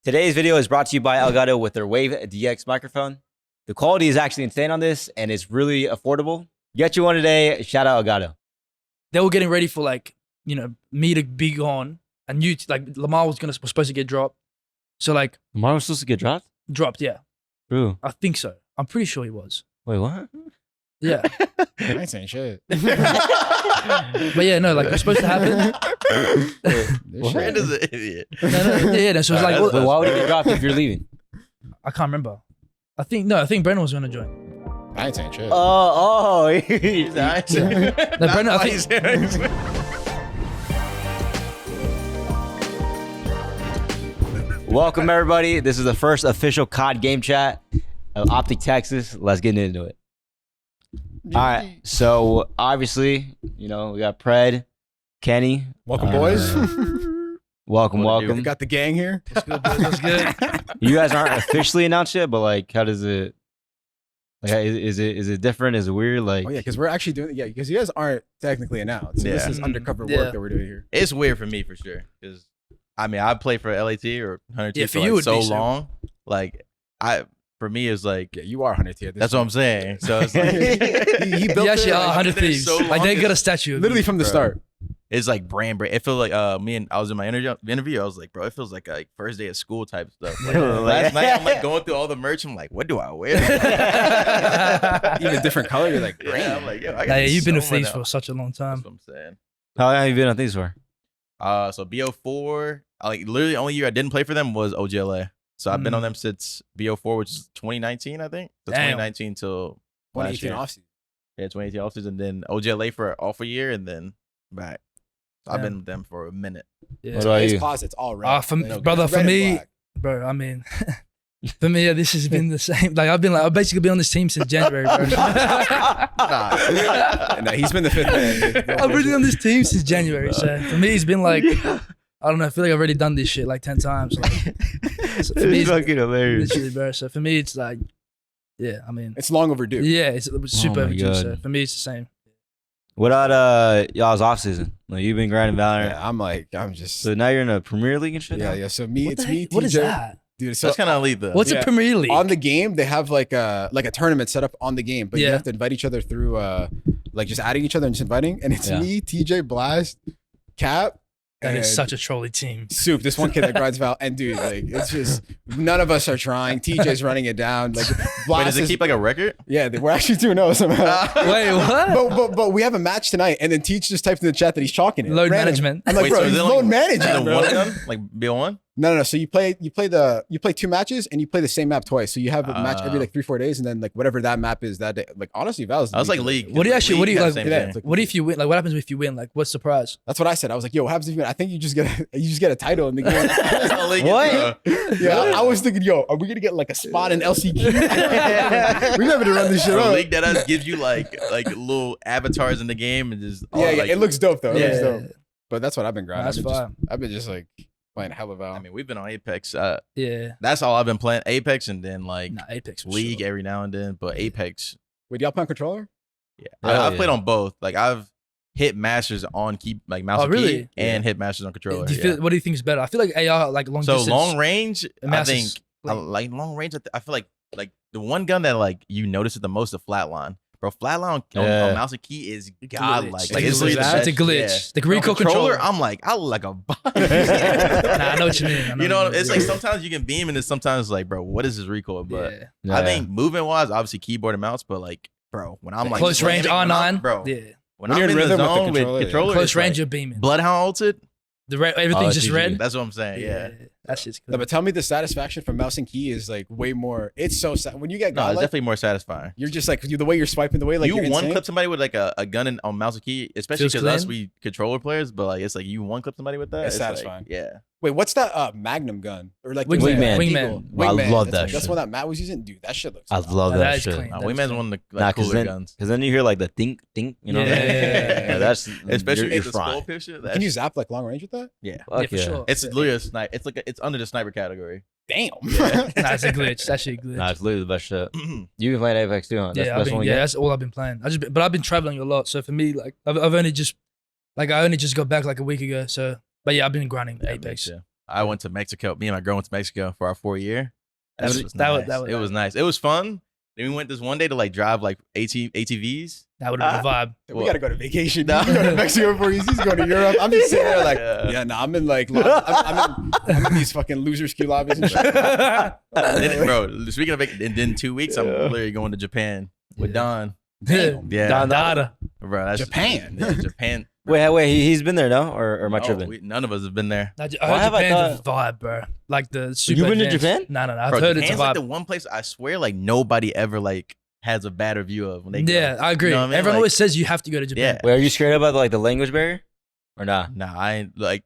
Today's video is brought to you by Elgato with their Wave DX microphone. The quality is actually insane on this, and it's really affordable. Get you one today. Shout out Elgato. They were getting ready for me to be gone, and Lamar was supposed to get dropped. So Lamar was supposed to get dropped? Dropped, yeah. True. I think so. I'm pretty sure he was. Wait, what? Yeah. I ain't saying shit. But yeah, no, it was supposed to happen. Brand is an idiot. No, so it was Why would he get dropped if you're leaving? I can't remember. I think Brendan was going to join. I ain't saying shit. He's Brendan, I think. Welcome, everybody. This is the first official COD game chat of OpTic Texas. Let's get into it. All right. So, obviously, we got Pred, Kenny. Welcome, boys. Welcome. We got the gang here. That's good, boys. That's good. You guys aren't officially announced yet, but how does it? Is it different? Is it weird? Oh yeah, because we're actually doing because you guys aren't technically announced. So this is undercover work that we're doing here. It's weird for me for sure because I played for LAT or 100T for for you so long. For me it's you are 100T. That's what I'm saying. So it's he built you actually are 100 Thieves. So they got a statue. Literally from the start. It's like brand. It feels like I was in my interview. I was like, bro, it feels like a first day of school type stuff. Last night I'm going through all the merch. I'm like, what do I wear? Even different color. You're like, brand. Yeah, I'm like, yo, I got you've been with Thieves for such a long time. That's what I'm saying. How long have you been on Thieves for? So BO4, literally the only year I didn't play for them was OGLA. So I've been on them since BO4, which is 2019, I think. So 2019 till 2018 offseason. Yeah, 2018 offseason, and then OGLA for off a year, and then back. So I've been with them for a minute. Yeah. What about you? Closet's all red. For me, this has been the same. I've basically been on this team since January, bro. No, he's been the fifth man. I've been on this team since January. So for me, it's been I don't know. I feel like I've already done this shit 10 times. So for me, it's fucking hilarious. Literally, bro. So for me, it's it's long overdue. Yeah, it's super overdue. God. So for me, it's the same. What about y'all's off season? You've been grinding Valorant. Yeah, I'm just. So now you're in a Premier League and shit. Yeah. So me, TJ. What is that? Dude, so that's kind of elite though. What's a Premier League? On the game, they have a tournament set up on the game, but you have to invite each other through just adding each other and just inviting. And it's me, TJ, Blast, Cap. That is such a trolly team. Soup, this one kid that grinds Val, and dude, it's just none of us are trying. TJ's running it down. Wait, does it keep a record? Yeah, we're actually 2-0 somehow. Wait, what? But we have a match tonight, and then Teach just typed in the chat that he's chalking it. Load management. I'm like, bro, he's load managing, bro. Like BO1? No. So you play 2 matches and you play the same map twice. So you have a match every 3-4 days, and then whatever that map is that day. Honestly, Val's. I was League. What if you win? What if you win? What happens if you win? What's the prize? That's what I said. I was like, yo, what happens if you win? I think you just get a title in the game. What? Yeah, I was thinking, yo, are we gonna get a spot in LCQ? We never to run this shit up. League that gives you little avatars in the game and just it looks dope though. Yeah. It looks dope. But that's what I've been grinding. That's fine. I've been just playing hella Val. We've been on Apex. Yeah. That's all I've been playing. Apex and then Apex League every now and then. But Apex. Wait, do y'all play on controller? Yeah. I've played on both. I've hit masters on mouse and key and hit masters on controller. What do you think is better? I feel like AR long distance. So long range, I think long range. I feel like the one gun that you notice it the most, the flatline. Bro, flatline on mouse and key is godlike. It's a glitch. Yeah. The recoil controller. I look like a bot. I know what you mean. It's sometimes you can beam and it's sometimes bro, what is this recoil? But I think movement wise, obviously keyboard and mouse, but bro, when I'm close range R9, bro. Yeah. When I'm in the zone with controller, close range, you're beaming. Bloodhound ulted. Everything's just red. That's what I'm saying. Yeah. That's just good. No, but tell me the satisfaction from mouse and key is way more. It's so sad when you get it's definitely more satisfying. You're just the way you're swiping, the way you one clip somebody with a gun on mouse and key, especially because we controller players. But it's you one clip somebody with that. It's satisfying. Yeah. Wait, what's that Magnum gun or Wingman? I love that. That's one that Matt was using. Dude, that shit looks. I love that shit. Wingman's one of the cooler guns. Because then you hear the think. Yeah. That's especially with the skull picture. Can you zap long range with that? Yeah. For sure. It's literally a snipe. It's under the sniper category. Damn. It's a glitch. That's a glitch. Nah, it's literally the best shit. You've been playing Apex too, huh? That's all I've been playing. But I've been traveling a lot, so for me, I've only just got back a week ago. So, but yeah, I've been grinding Apex. I went to Mexico. Me and my girl went to Mexico for our 4th year. It was nice. It was fun. Then we went this one day to like drive like ATVs. That would have been a vibe. We gotta go to vacation. No. You go to Mexico before he's going to Europe. I'm just sitting there like, I'm in like, I'm in these fucking loser ski lobbies and shit. Bro, speaking of it, in 2 weeks, I'm literally going to Japan with Don. Yeah, Don Dada. Bro, that's Japan. Japan. Wait, he's been there, no? Or am I tripping? None of us have been there. I heard Japan's a vibe, bro. Like the super. You been to advanced- Japan? No. I've Bro, heard it's a Japan's vibe. like the one place I swear like nobody ever like has a bad review of when they go. Yeah, I agree. You know what I mean? Everyone Like, always says you have to go to Japan. Yeah. Wait, are you scared about like the language barrier, or not? Nah, I ain't like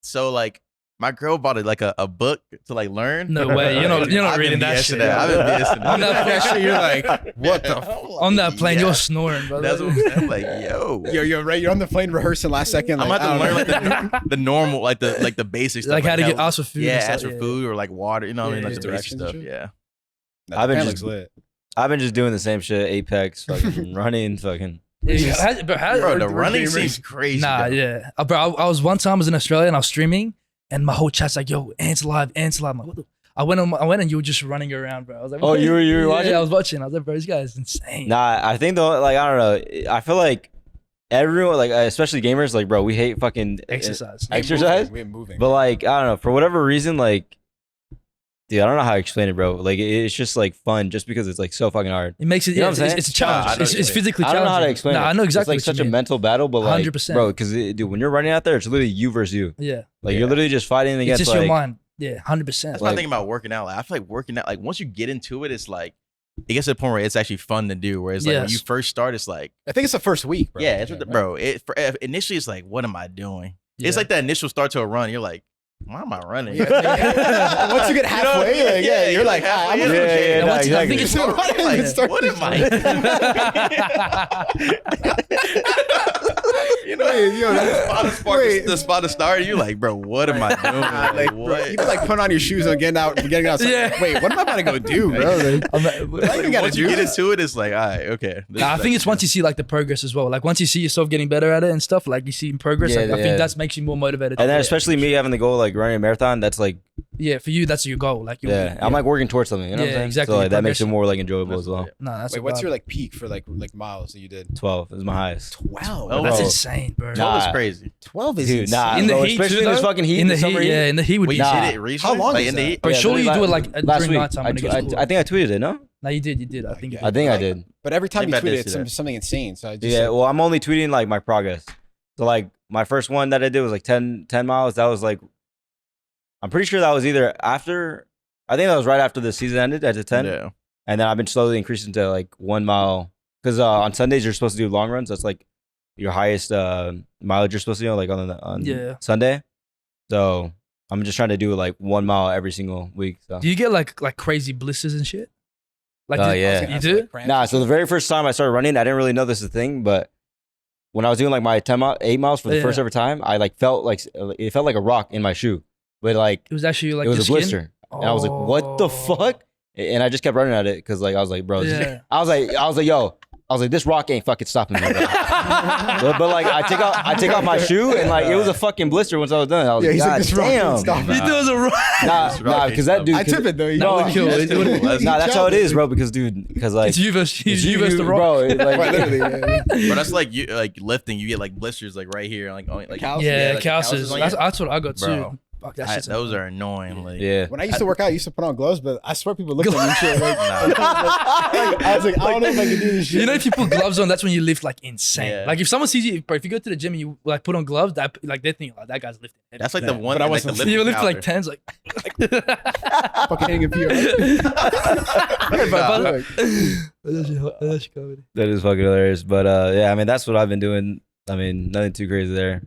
so like my girl bought it like a book to like learn. No way. You're not I've reading been that BSing shit. I've been BSing On that Actually, you're like, what the fuck? On that plane, Yeah. you're snoring, bro. That's what I'm saying. Like, yo. You're right. You're on the plane rehearsing last second. I'm Like, about to I learn don't like know. the normal, like the basics stuff. Like how to get how- ask for food. Yeah, and stuff, ask for food or like water, you know what I mean? Yeah, Like yeah. the basic Directions stuff. and shit? Yeah. Nah, I've been Japan just- looks lit. I've been just doing the same shit. Apex, fucking running, fucking. Yeah, Bro, the we're running gamers. seems crazy. Nah, though. yeah. Bro, I was one time I was in Australia and I was streaming and my whole chat's like, yo, Ant's live. I'm like, what the? I went and you were just running around, bro. I was like, Oh, what? you were watching? Yeah, I was watching. I was like, bro, this guy is insane. Nah, I think though, like I don't know. I feel like everyone, like especially gamers, like bro, we hate fucking Exercise. exercise. We're moving. But like I don't know, for whatever reason, like, dude, I don't know how to explain it, bro. Like it's just like fun, just because it's like so fucking hard. It makes it, You know yeah, what I'm saying? it's a challenge. Nah, I know it's what you mean. physically I don't challenging. know how to explain it. Nah, I know exactly It's like what such you a mean. mental battle, but like, 100%. bro, because dude, when you're running out there, it's literally you versus you. Yeah. Like you're literally just fighting It's against just like. your mind. Yeah, 100%. That's what I think about working out. Like, I feel like working out, like once you get into it, it's like, it gets to the point where it's actually fun to do. Where it's like when Yes. you first start, it's like, I think it's the first week, bro. yeah, it's what the, bro. Initially, it's like, what am I doing? Yeah. It's like the initial start to a run. You're like, why am I running? Yeah. Once you get halfway, You know what I mean? like, yeah, you're like, halfway I'm in. gonna Yeah, yeah, And no, once- I think exactly. it's Like, What am I? You know, the spot to start. You're like, bro, what am I doing? like, bro, what? you like putting on your shoes and getting out. Yeah. Wait, what am I about to go do, bro? Like, I'm- you gotta Once you do get this. into it, it's like, all right, okay. I think it's once you see like the progress as well. Like once you see yourself getting better at it and stuff, like you see progress, Yeah, like, I yeah. think that makes you more motivated. And then Yeah. especially me having the goal like running a marathon, that's like Yeah, for you, that's your goal. Like, yeah, I'm like working towards something. You know what I'm Yeah, saying? exactly, So like, your that makes it progression. more like enjoyable as well. no, that's Wait, a what's vibe. your like peak for like miles that you did? 12 is my highest. 12. Oh, That's bro. insane, bro. Nah. That was crazy. 12 is Dude, insane. nah, In the bro, heat, especially too, in this though? fucking heat in the summer heat, yeah, in the heat would Wait, be you Nah. did it recently? How long Like is in the that? heat? But Yeah, surely you literally do it like last during week. nighttime. I when it gets cool. think I tweeted it. No, No, you did. I think you Yeah. did. I think I did. But every time you Maybe I tweet did it, see that. it's something insane. So I just Yeah, well, I'm only tweeting like my progress. So like my first one that I did was like 10 miles. That was like, I'm pretty sure that was either after. I think that was right after the season ended at the 10. Yeah. And then I've been slowly increasing to like 1 mile. Because on Sundays, you're supposed to do long runs. That's like your highest mileage you're supposed to do like on Yeah. Sunday. So I'm just trying to do like 1 mile every single week. So. Do you get like crazy blisters and shit? Like, Oh, did- yeah. you do? Nah, so the very first time I started running, I didn't really know this is a thing, but when I was doing like my 8 miles for the Yeah. first ever time, I like felt like it felt like a rock in my shoe, but like It was actually like it was your a skin? blister, and I was like, "What the Oh. fuck?" And I just kept running at it because like I was like, "Bro," Yeah. I was like, "Yo." I was like, this rock ain't fucking stopping me. Bro. but like, I take off my shoe and like, it was a fucking blister once I was done. I was Yeah, like, he's God like, this rock damn. ain't stopping me. He does a rock. Nah, because that dude. I tip it though. You No, know, kill it. Nah, that's how it is, bro. Because dude, because like, It's you versus the rock. bro. Like, Right, literally. Yeah. But that's like you like lifting. You get like blisters like right here, like calluses? Yeah, like calluses. on your- That's what I got too. Bro. Fuck that I- shit. those are annoying. Like, yeah. When I used to work out, I used to put on gloves, but I swear people looked at me and shit. Like, I was like, I don't know if I can do this shit. You know, if you put gloves on, that's when you lift like insane. Yeah. Like if someone sees you, bro, if you go to the gym and you like put on gloves, that like they think like that guy's lifting. that's like the one. But I like, the wasn't- You lifting lift like powder. tens, like. fucking hanging PR. That is fucking hilarious. But yeah, I mean, that's what I've been doing. I mean, nothing too crazy there.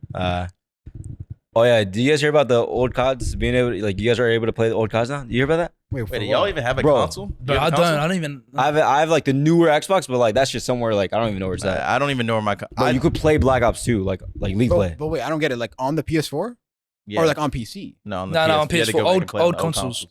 Oh yeah, do you guys hear about the old CODs being able to, like, you guys are able to play the old CODs now? You hear about that? Wait, Wait, do y'all even have a Bro. console? But You have I a don't. console? I don't even. I have like the newer Xbox, but like that's just somewhere like I don't even know where it's at. I don't even know where my. Bro, you could play Black Ops 2, like League play. But wait, I don't get it. Like on the PS4 yeah. or like on PC? no, on No, on PS4. You had to PS4, go back old- and play old on the consoles.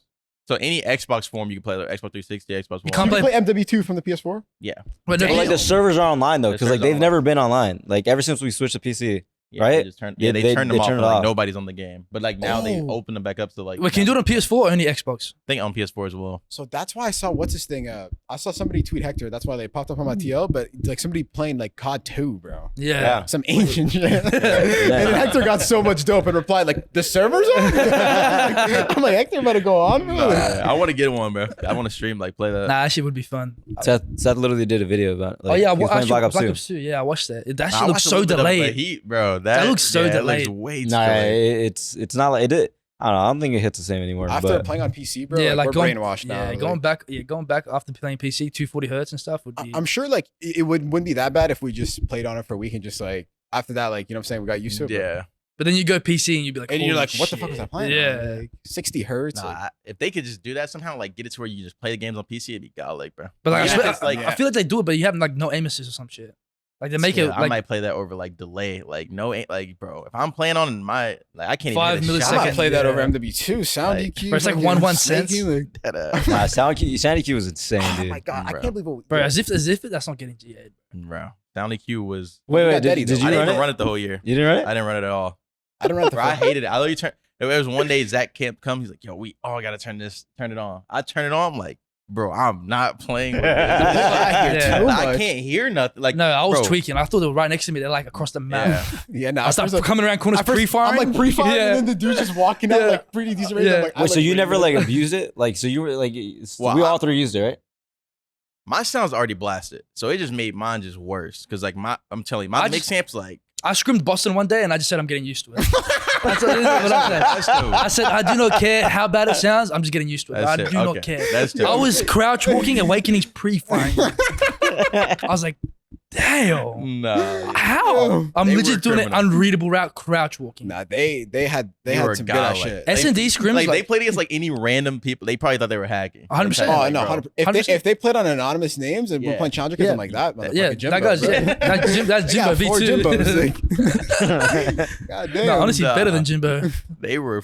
So any Xbox form you can play, like Xbox 360, Xbox One. You can't You play- can play MW2 from the PS4? Yeah. But But like the servers are online though, The because like servers they've are never been online. Like ever since we switched to PC, Yeah, right? They just turned them off. Turned And, it like off. nobody's on the game, but like now they open them back up to like. Wait, can you do it on PS4 or only Xbox? I think on PS4 as well. So that's why I saw what's this thing. I saw somebody tweet Hector. That's why they popped up on my TL. But like somebody playing like COD 2, bro. Yeah. Some ancient shit. And then Hector got so much dope and replied like, "The servers on?" I'm like, Hector better go on, bro. I want to get one, bro. I want to stream like play that. Nah, that shit would be fun. Seth literally did a video about it. Like, Oh yeah, he was playing Black Ops 2. 2. Yeah, I watched that. That I shit looks watched a so little bit of the delayed. Heat, bro. That looks so delayed. It looks way too Nah, delayed. it's not like it. I don't know. I don't think it hits the same anymore. After but playing on PC, bro, Yeah, like, like we're going- brainwashed now. Yeah, Like, going back after playing PC, 240 hertz and stuff would be. I'm sure like it wouldn't be that bad if we just played on it for a week and just like after that, like, you know what I'm saying, we got used to it. bro. Yeah. But then you go PC and you'd be like, And you're holy like, what the fuck shit. was I playing? Yeah. Like, 60 hertz. Nah, like, if they could just do that somehow, like get it to where you just play the games on PC, it'd be godlike, bro. But like, Yeah, I, swear, it's like- I feel like they do it, but you have like no aim assist or some shit. Like they make it I like might play that over like delay, like no, like bro. If I'm playing on my, like I can't 5 even hit a I shot. might Second, play that yeah. over MW2 sound Like, EQ. Bro, it's like fucking 1 snaky, cents. like, nah, Sound EQ was insane, oh dude. my god, I Bro. can't believe it. bro, as if that's not getting GA. Bro, Sound EQ was. Wait, got Daddy, did though. you I didn't run even it? run it the whole year. You didn't run it? I didn't run it at all. I don't know Bro, I hated it. I literally turned. There was one day Zach can't come. He's like, "Yo, we all gotta turn it on." I turn it on. I'm like, bro, I'm not playing with this. I hear Yeah. too I much. can't hear nothing. Like, No, I was bro, tweaking. I thought they were right next to me. They're like across the map. Yeah. Yeah, no. I started coming around corners pre-firing. I'm like pre-firing, Yeah. and then the dude's just walking out Yeah. like pretty decent range. Yeah. I'm like, I Wait, so like you pretty never good. like abused it? Like, so you were like, Well, we all three used it, right? my sound's already blasted, so it just made mine just worse. Cause like I'm telling you, my I mix just- amps like. I screamed Boston one day and I just said I'm getting used to it. That's what I said. That's dope. I said I do not care how bad it sounds. I'm just getting used to it. That's I it. do Okay. not care. That's dope. I was crouch walking, awakenings pre-firing. I was like, damn. No. How? I'm They legit were doing an criminals. unreadable route, crouch walking. Nah, they had They were some good ass godlike. shit. S&D scrims Like, they like played against like any random people. They probably thought they were hacking. 100%. Oh Like, no, bro. 100%. If 100%. they played on anonymous names and we're Yeah. playing challenger kids, Yeah. I'm like that. yeah, Jimbo, that guy's bro. that's They Jimbo got four V2. Jimbos, like, God damn. No, honestly, Nah. better than Jimbo. They were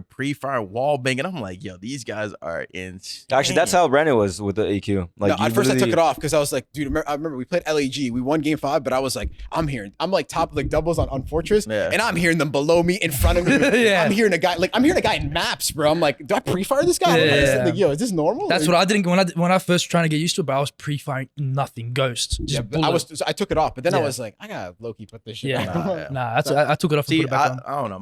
pre-fire wall banging. I'm like, yo, these guys are insane. Actually, that's how Brandon was with the EQ. Like, No, you at first I took literally- it off because I was like, dude, I remember we played LAG. We won game 5, but I was like, I'm like top like doubles on Fortress, Yeah. and I'm hearing them below me, in front of me. Yeah. I'm hearing a guy in maps, bro. I'm like, do I pre-fire this guy? Yeah. Like, yo, is this normal? That's Like, what I didn't when I first trying to get used to it, but I was pre-firing nothing, ghost. Just Yeah, but I took it off, but then I Yeah. was like, I gotta low-key put this shit Yeah. on. Nah, yeah. Nah, I took it off and See, put it back on. I don't know.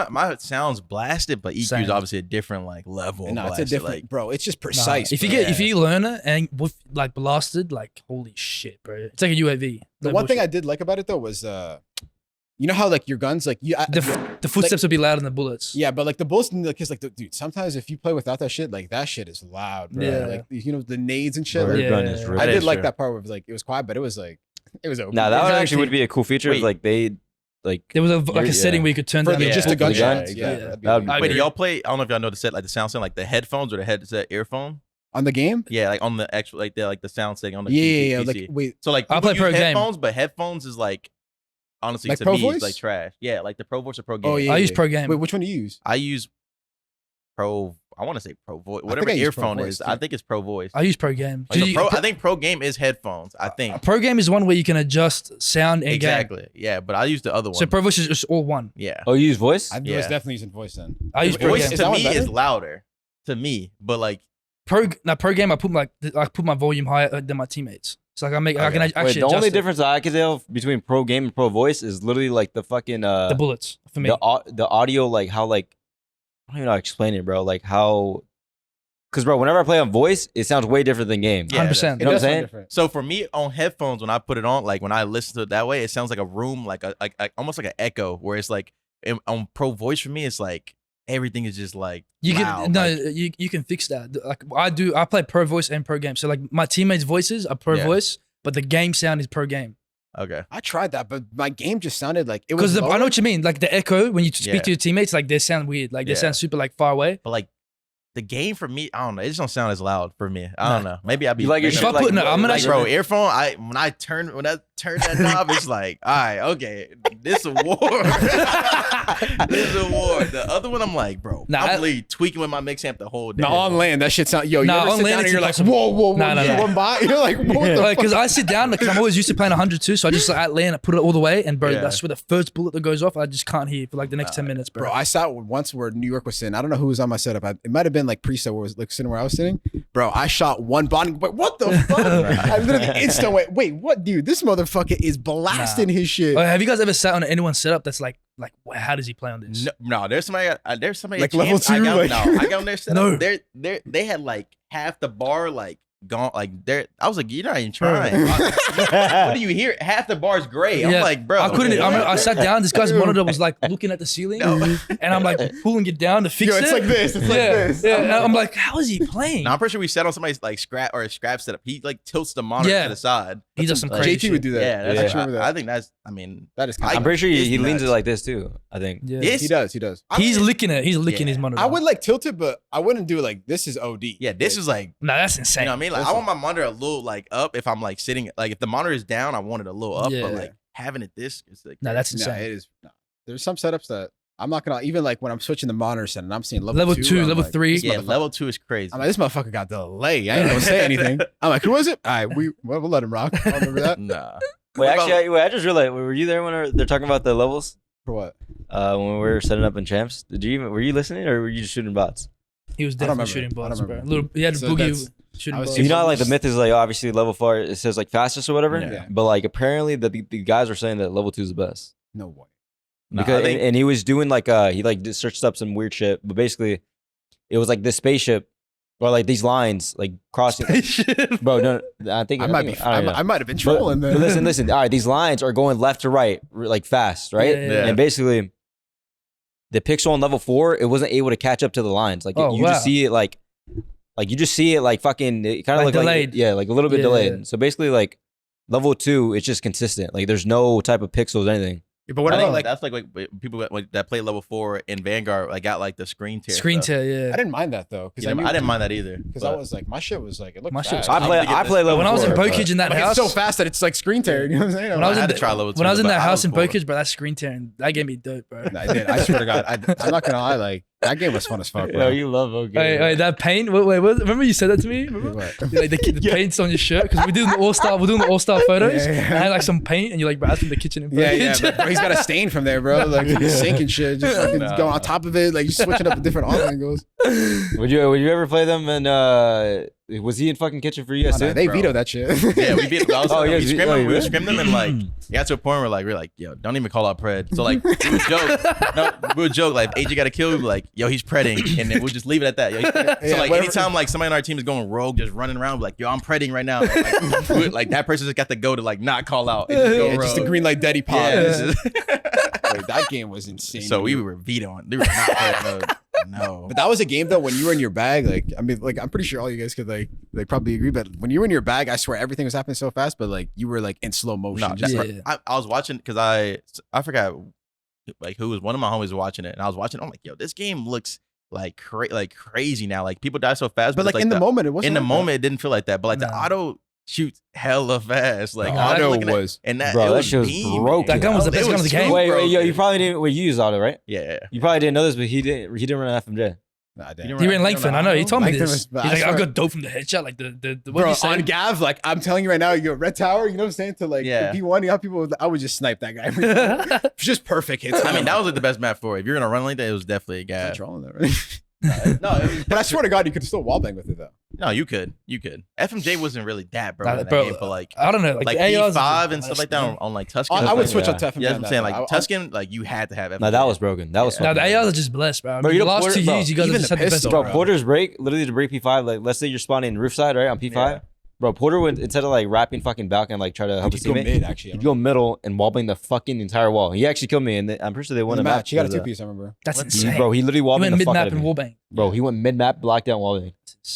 My sound's blasted, but EQ is Same. obviously a different like level. of No, it's a blasted. different, Like, bro. It's just Nah, precise. if you bro. if you learn it and with like blasted, like holy shit, bro. It's like a UAV. The one thing I did like about it though was, you know how like your guns, like the footsteps would be louder than the bullets. yeah, but like the bullets, because like dude, sometimes if you play without that shit, like that shit is loud, bro. Yeah. Like you know the nades and shit. Bird Like, Yeah. gun is I real. I That did is like true. that part where it was like it was quiet, but it was like it was open. Nah, that Exactly. actually would be a cool feature. Wait. Like they, like There was like Yeah. a setting where you could turn for down the, Yeah. just a For the gunshot. guns? Yeah, Yeah. that'd be That would okay. I wait, do agree. y'all play? I don't know if y'all know the set, like the sound setting, like the headphones or the headset earphone. On the game. Yeah, like on the actual, like the sound setting on the Yeah, PC. like wait, So like I people play pro use game. headphones, but headphones is like honestly Like to Pro me Voice? is like trash. Yeah, like the Pro Voice or Pro Game. oh yeah. I use yeah. Pro Game. Wait, which one do you use? I use Pro. I want to say Pro Voice. think Whatever I use Pro earphone Voice, is, too. I think it's Pro Voice. I use Pro Game. Like, Do you- I think Pro Game is headphones. I think Pro Game is one where you can adjust sound and game. exactly. Yeah, but I use the other one. So Pro Voice is just all one. yeah, oh, you use voice. I was Yeah. definitely using voice then. I use Pro voice Game. Is that to one me better? is louder to me, but like Pro Game. I put my volume higher than my teammates. So like I can Okay. actually Wait, the adjust only it. difference I can tell between pro game and pro voice is literally like the fucking the bullets for me. the audio, like how like I don't even know how to explain it, bro. Like how, because bro, whenever I play on voice, it sounds way different than game. Yeah, 100%. You know what I'm does sound saying? different. so for me on headphones when I put it on, like when I listen to it that way, it sounds like a room, like almost like an echo, where it's like on Pro Voice for me, it's like everything is just like You loud, can no, like- you can fix that. Like I play Pro Voice and Pro Game. So like my teammates' voices are Pro Yeah. Voice, but the game sound is Pro Game. okay. I tried that, but my game just sounded like it was. Because I know lower. what you mean. Like the echo when you speak Yeah. to your teammates, like they sound weird. Like they Yeah. sound super like far away. But like the game for me, I don't know. It just don't sound as loud for me. I don't know. Maybe I'd be You like your maybe shit If I put- no, I'm gonna like, actually- bro, earphone. When I turn that knob, it's like, all right, okay, this a war. This is a war. The other one, I'm like, bro, I'm really tweaking with my mix amp the whole day. No, on land, that shit sound. Yo, you ever sit down and you're like, whoa, one bot. You're like, what the fuck? Because I sit down because I'm always used to playing 102, so I just at land, I put it all the way, and bro, that's where the first bullet that goes off, I just can't hear for like the next 10 minutes, bro. Bro, I sat once where New York was sitting. I don't know who was on my setup. It might have been like Preset where was like sitting where I was sitting. Bro, I shot one bond, but what the fuck? I literally instant wait, what, dude? This motherfucker is blasting his shit. Have you guys ever sat on anyone's setup that's like, how does he play on this? No, there's somebody like level 2. I got on their setup. They had like half the bar like gone, like I was like, you're not even trying. What do you hear? Half the bar's gray. I'm like, bro, I couldn't. I sat down. This guy's monitor was like looking at the ceiling, and I'm like pulling it down to fix it. It's like this. It's like this. Yeah. And I'm like, how is he playing? No, I'm pretty sure we sat on somebody's like scrap setup. He like tilts the monitor to the side. He does some crazy JT shit. would do that. Yeah, I think that's. I mean, that is. I'm pretty sure he leans it like this too. I think. Yeah. He does. He's licking it. He's licking his monitor. I would like tilt it, but I wouldn't do it like this is OD. Yeah, this is like. Nah, that's insane. You know what I mean? Like, I want my monitor a little like up if I'm like sitting. Like if the monitor is down, I want it a little up. But like having it this, it's like. Nah, that's insane. Nah, it is. Nah. There's some setups that I'm not gonna even like when I'm switching the monitor set and I'm seeing level 2, level 3. Yeah, level 2 is crazy. I'm like, this motherfucker got delay. I ain't gonna say anything. I'm like, who was it? All right, we'll let him rock. I remember that. Nah. Wait, I just realized, were you there when they're talking about the levels? For what? When we were setting up in champs, were you listening or were you just shooting bots? He was definitely shooting bots, bro. He had boogie shooting bots. You know, like the myth is like obviously level 4 it says like fastest or whatever. Yeah. But like apparently the guys were saying that level 2 is the best. No way. Because and he was doing like he like searched up some weird shit, but basically it was like this spaceship or like these lines like crossing. Spaceship. Bro, no, I might have been trolling but listen. All right, these lines are going left to right, like fast, right? Yeah. And basically, the pixel on level 4, it wasn't able to catch up to the lines. Like just see it like you just see it like fucking. It kind of like delayed. Like a little bit delayed. So basically, like level 2, it's just consistent. Like there's no type of pixels or anything. Yeah, but what about like that's like people that play level 4 in Vanguard like got like the screen tear. Yeah. I didn't mind that though because I didn't mind that either because I was like my shit was like it looked. My shit was I play level 4. When I was in Bokage in that house, it's so fast that it's like screen tear. You know what I'm saying? When I had to try level 2. When I was in that house in Bokage, bro, that screen tearing that gave me dope, bro. I did. I swear to God, I'm not gonna lie. Like that game was fun as fuck, bro. Yo, you love okay. Wait, that paint. Wait, remember you said that to me? Remember? Like the paint's on your shirt because we're doing the all-star photos. And I had like some paint, and you're like, bro, that's from the kitchen in Bokage. Yeah, bro, he's got a stain from there, bro. Like sink and shit, just fucking going on top of it, like switching up the different arm angles. Would you ever play them? And was he in fucking kitchen for you guys too? They vetoed that shit. Yeah, we beat. We scrimmed them and like it got to a point where we're like, yo, don't even call out Pred. So like we would joke like AJ got a kill. We'd be like, yo, he's Preding, and then we'll just leave it at that. Yo, so like anytime like somebody on our team is going rogue, just running around, like, yo, I'm Preding right now. Like that person just got to go to like not call out. And just a green light daddy pop. Yeah, that game was insane. So we were vetoing. They were not playing mode. No, but that was a game though when you were in your bag. Like I mean, like I'm pretty sure all you guys could like probably agree. But when you were in your bag, I swear everything was happening so fast. But like you were like in slow motion. No, I was watching because I forgot like who was one of my homies watching it, and I was watching. I'm like, yo, this game looks like crazy now. Like people die so fast, but like in the moment, it wasn't. In the moment, it didn't feel like that. But like the auto shoots hella fast. Like auto was, and that bro, that shit was broke. That gun was the best gun of the game. Wait, yo, you probably didn't. Wait, you used auto, right? Yeah. You probably didn't know this, but he didn't run an FMJ. Nah, I didn't. He ran Langford. I know. He told me this. He's like, I got dope from the headshot. Like the what bro, you saying? on Gav, like I'm telling you right now, you're Red Tower. You know what I'm saying? To like the P1, you have people. I would just snipe that guy. Just perfect hits. I mean, that was like the best map for it. If you're gonna run like that, it was definitely a Gav. Trolling that, right? No, but I swear to God, you could still wallbang with it though. No, you could. FMJ wasn't really that, bro. In that game, but like I don't know, like P5 and stuff like that on like Tuscan. I would switch up to FMJ. Yeah, I'm saying like Tuscan, like you had to have FMJ. No, that was broken. That was. No, the ARs are just blessed, bro. The last 2 years, you guys just had the best. Bro, Porter's break, literally to break P5. Like, let's say you're spawning roof side, right on P5. Yeah. Bro, Porter would, instead of like wrapping fucking back and like try to help his teammate, he'd go middle and wallbang the fucking entire wall. He actually killed me, and I'm pretty sure they won a match. He got a 2-piece, I remember. That's insane. Bro, he literally wallbanged the fuck out of me. He went mid-map and wallbang. Bro, he went mid-map, blocked down wallbang.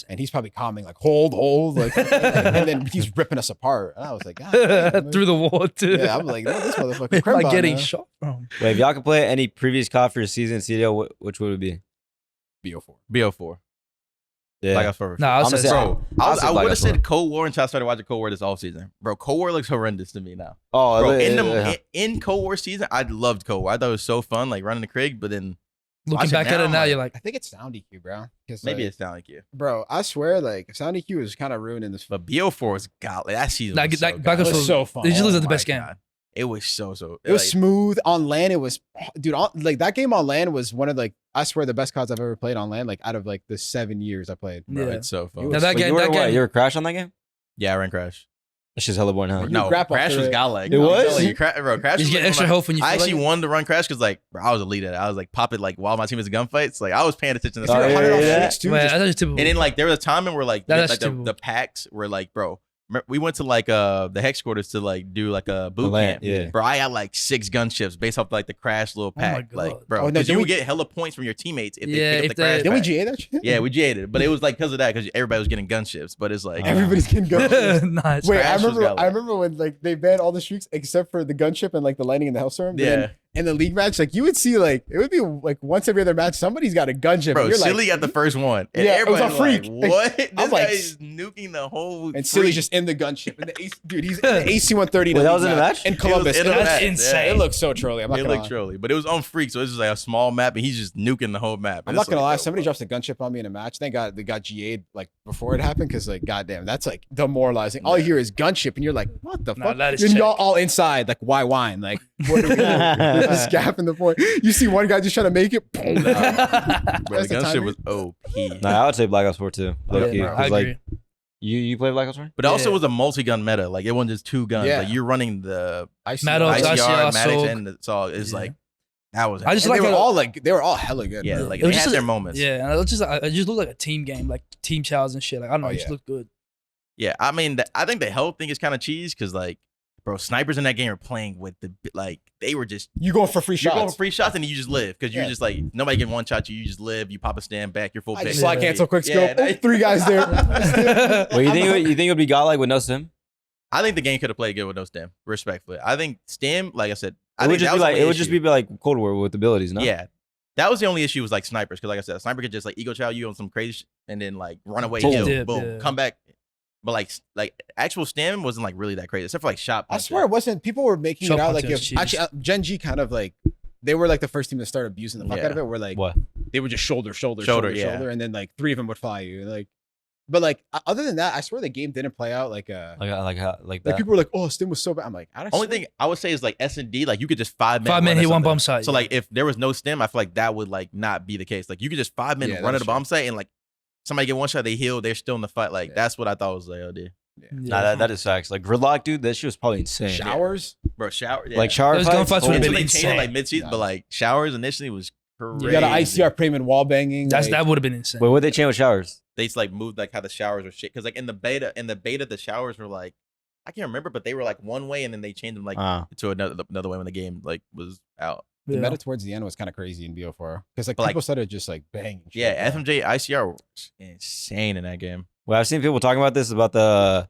And he's probably calming like, hold, like, and then he's ripping us apart. And I was like, God, through the wall too. Yeah, I'm like, no, this motherfucker. Like getting shot from. Wait, if y'all could play any previous COD for your season in CDL, which would it be? BO4. BO4. Yeah. Black Ops 4. Nah, I'll I'm say gonna say- so. Bro, I'll say I Black would have Ops 4. said Cold War until I started watching Cold War this offseason. Bro, Cold War looks horrendous to me now. Oh, Bro, yeah. in Cold War season, I loved Cold War. I thought it was so fun, like running the Krieg, but then Looking watch it back at now, it now, like, you're like, I think it's sound EQ, bro. 'Cause, maybe like, it sounded like you. bro, I swear, like sound EQ is kind of ruining this. But BO4 was godly. That season Like- was so like Black godly. Ops It was so fun. It just looks Oh like the my best game. God. It was so. It was like, smooth on land. It was, dude, like that game on land was one of like I swear the best CODs I've ever played on land. Like out of like the 7 years I played. bro, Yeah. it's so fun. Now that Wait, game, you were that what? game. You were Crash on that game? Yeah, I ran Crash. That's just hella boring, huh? You No, grapple Crash through was it. godlike. It was? Bro, Crash You was get like extra one of health when you. my- I feel actually like it. wanted to run Crash because like bro, I was elite at it. I was like pop it like while my team was in gunfights. Like I was paying attention to If stuff. you're yeah, 100 off yeah. streaks, too, Man, just- that's just typical. And then like there was a time where like, That's like typical. the packs were like, bro, we went to like the hex quarters to like do like a boot land, camp. yeah. Bro, I had like 6 gunships based off like the Crash little Oh my pack. God. Like, bro, Oh, no, because did you we- would get hella points from your teammates if Yeah, they pick if up the they- Crash Didn't we pack. GA that shit? Yeah, we GA'd it, but it was like because of that, because everybody was getting gunships. But it's like, Everybody's getting gunships. Nice. Wait, Crash was godlike. I remember when like they banned all the streaks except for the gunship and like the lightning and the hellstorm. But yeah, then in the league match, like you would see like it would be like once every other match somebody's got a gunship. bro, and you're Silly like, got the first one. And Yeah, it was a everybody freak. Like, what? This I'm guy like- is nuking the whole. and freak. Silly's just in the gunship. And the AC, dude, he's in the AC-130. Wait, that was in the match? in Columbus. in the It match, looks yeah. It looks so trolly. I'm not It gonna looked lie. trolly, but it was on freak, so it's just like a small map, and he's just nuking the whole map. I'm And not it's gonna like, lie. yo, Somebody bro. drops a gunship on me in a match. They got GA'd like before it happened because like goddamn, that's like demoralizing. All you hear is gunship, and you're like, what the Nah, fuck? that is And check. y'all all inside, like why whine? Like what are we doing? This gap in the point. You see one guy just trying to make it. Boom. Bro, the That's the gunship time. was OP. Nah, I would say Black Ops 4 too. Low key. Yeah, I 'Cause, like, agree. you play Black Ops 4? But it also Yeah. was a multi-gun meta. Like it wasn't just 2 guns. Yeah. Like you're running the Metal, ICR, ICR, Maddox, Soul. and the Saw. It's Yeah. like that was. I just And like they were how- all like they were all hella good. yeah, bro. like It was they just had their like- moments. Yeah, and it just looked like a team game, like team chows and shit. Like I don't know, Oh, it just yeah. looked good. Yeah, I mean, I think the health thing is kind of cheese because like, bro, snipers in that game are playing with the like they were just. You going for free You're shots? going for free shots and you just live because you're Yeah. just like nobody can one shot you. You just live. You pop a stand back. You're full. I pick. just slide cancel, quick Yeah, scope. Oh, 3 guys there. Well, you think it would be godlike with no sim? I think the game could have played good with no stem. Respectfully, I think stem, like I said, I It would think just that be was like the it only would just issue. be like Cold War with abilities, no? Yeah, that was the only issue was like snipers because like I said, a sniper could just like ego chow you on some crazy and then like run away, Boom. kill, Dip, boom, yeah. come back. But like actual stem wasn't like really that crazy except for like shot. I punch. swear it wasn't. People were making Shot it out like punches, if cheese. actually Gen G kind of like they were like the first team to start abusing the fuck Yeah. out of it. Where like What? they would just shoulder, yeah. and then like 3 of them would fly you. Like, but like other than that, I swear the game didn't play out like Like that. like people were like, oh, Stim was so bad. I'm like, I don't Only thing I would say is like S&D, like you could just 5 minutes. 5 minutes hit one bomb site. So yeah. like if there was no stem, I feel like that would like not be the case. Like you could just 5 minutes Yeah, run at that's a bomb site and like somebody get one shot, they heal, they're still in the fight. Like Yeah. that's what I thought was the idea. Yeah. Nah, that is facts. Like Gridlock, dude, that shit was probably insane. showers. Bro, shower, yeah. Like shower Those fights. gunfights oh, would've until been they changed it insane. like mid season, but like showers initially was crazy. You got an ICR premium wall banging. That's like, that would have been insane. Wait, what they change with showers? They just like moved like how the showers were shit. Cause like in the beta, the showers were like I can't remember, but they were like one way and then they changed them like to another way when the game like was out. The Yeah. meta towards the end was kind of crazy in BO4 because like But, like- people started just like banging. shit, Yeah, bro. FMJ ICR was insane in that game. Well, I've seen people talking about this about the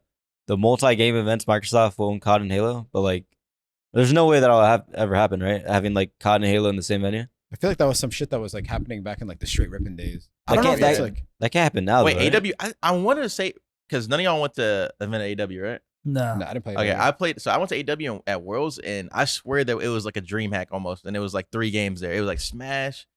multi-game events Microsoft will own COD and Halo, but like, there's no way that'll ever happen, right? Having like COD and Halo in the same venue. I feel like that was some shit that was like happening back in like the straight ripping days. I That don't know if can't- that's that- like That can't happen now. Wait, though, right? AW. I wanted to say because none of y'all went to event at AW, right? No. no, I didn't play. Okay, that. I played. So I went to AW at Worlds, and I swear that it was like a dream hack almost, and it was like 3 games there. It was like Smash,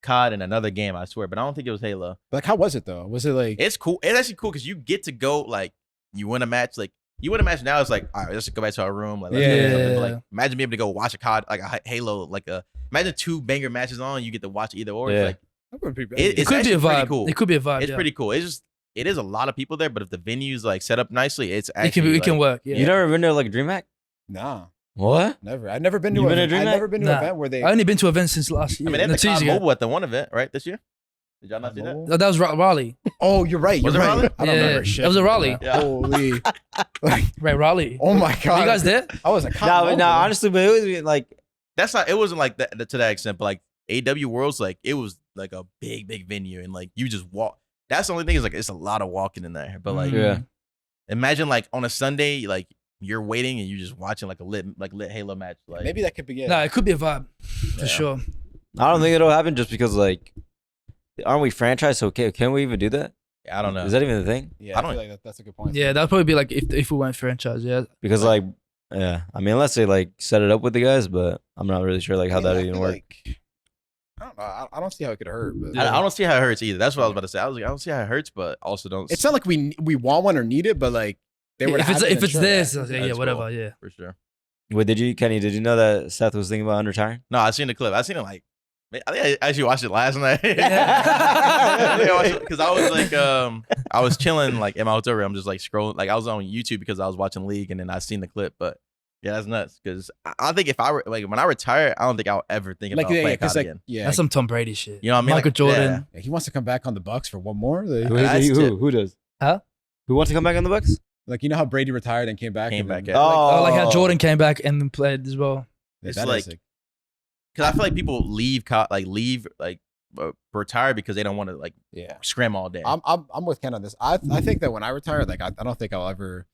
COD, and another game. I swear, but I don't think it was Halo. Like, how was it though? Was it like? It's cool. It's actually cool because you get to go like you win a match. Like you win a match now. It's like all right, let's just go back to our room. Like let's Yeah. do something. But, like imagine being able to go watch a COD like a Halo like a imagine 2 banger matches on. You get to watch either or. Yeah. It's like That would be pretty bad. It- It it's could be a actually pretty vibe. cool. It could be a vibe. it's yeah. pretty cool. It's just it is a lot of people there, but if the venue's like set up nicely, it's It actually can like, work. Yeah. You never been to like a DreamHack? Nah, What? never. I've never been to. You been to I've DreamHack? never been to Nah. an event where they. I only been to events since last year. I mean, they had No, the 2 years COD ago. Mobile at the one event, right? This year? Did y'all not see that? No, that was Raleigh. Oh, you're right. You're Was it right. Raleigh? I don't Yeah, remember shit. it was a Raleigh. Yeah. Holy. Like, Right, Raleigh. oh my god. Were you guys there? I was like, No, honestly, but it was like That's not. It wasn't like that to that extent, but like AW Worlds, like it was like a big venue, and like you just walk. That's the only thing is like it's a lot of walking in there. But like, Yeah. imagine like on a Sunday, like you're waiting and you're just watching like a lit Halo match. Like maybe that could be it. No, it could be a vibe for Yeah. sure. I don't think it'll happen just because like, aren't we franchised? So can we even do that? I don't know. Is that even the thing? Yeah, I I don't- feel like that's a good point. Yeah, that'd probably be like if we went franchise. Yeah, Because like, yeah, I mean, unless they like set it up with the guys, but I'm not really sure like how Yeah, that I even feel work. like- I don't know. I don't see how it could hurt, but I don't see how it hurts either. That's what I was about to say. I was like, I don't see how it hurts, but also don't. it's not like we want one or need it, but like they were. if it's this, yeah, That's whatever. cool. Yeah. for sure. Wait, Kenny? Did you know that Seth was thinking about unretiring? No, I seen the clip. I seen it like. I think I actually watched it last night. Yeah. Because I was like, I was chilling like in my hotel room, just like scrolling. Like I was on YouTube because I was watching League, and then I seen the clip. But yeah, that's nuts. Because I think if I were like when I retire, I don't think I'll ever think about playing COD again. That's some Tom Brady shit. You know what I mean? Michael Like, Jordan. Yeah, he wants to come back on the Bucks for one more. Like, Who does? Huh? Who wants to come back on the Bucks? like, you know how Brady retired and came back. Came and back, then- yeah. Oh, like how Jordan came back and then played as well. Yeah, It's that like- is sick. Because I feel like people leave retire because they don't want to like Yeah. scrim all day. I'm with Ken on this. I think that when I retire, like I don't think I'll ever.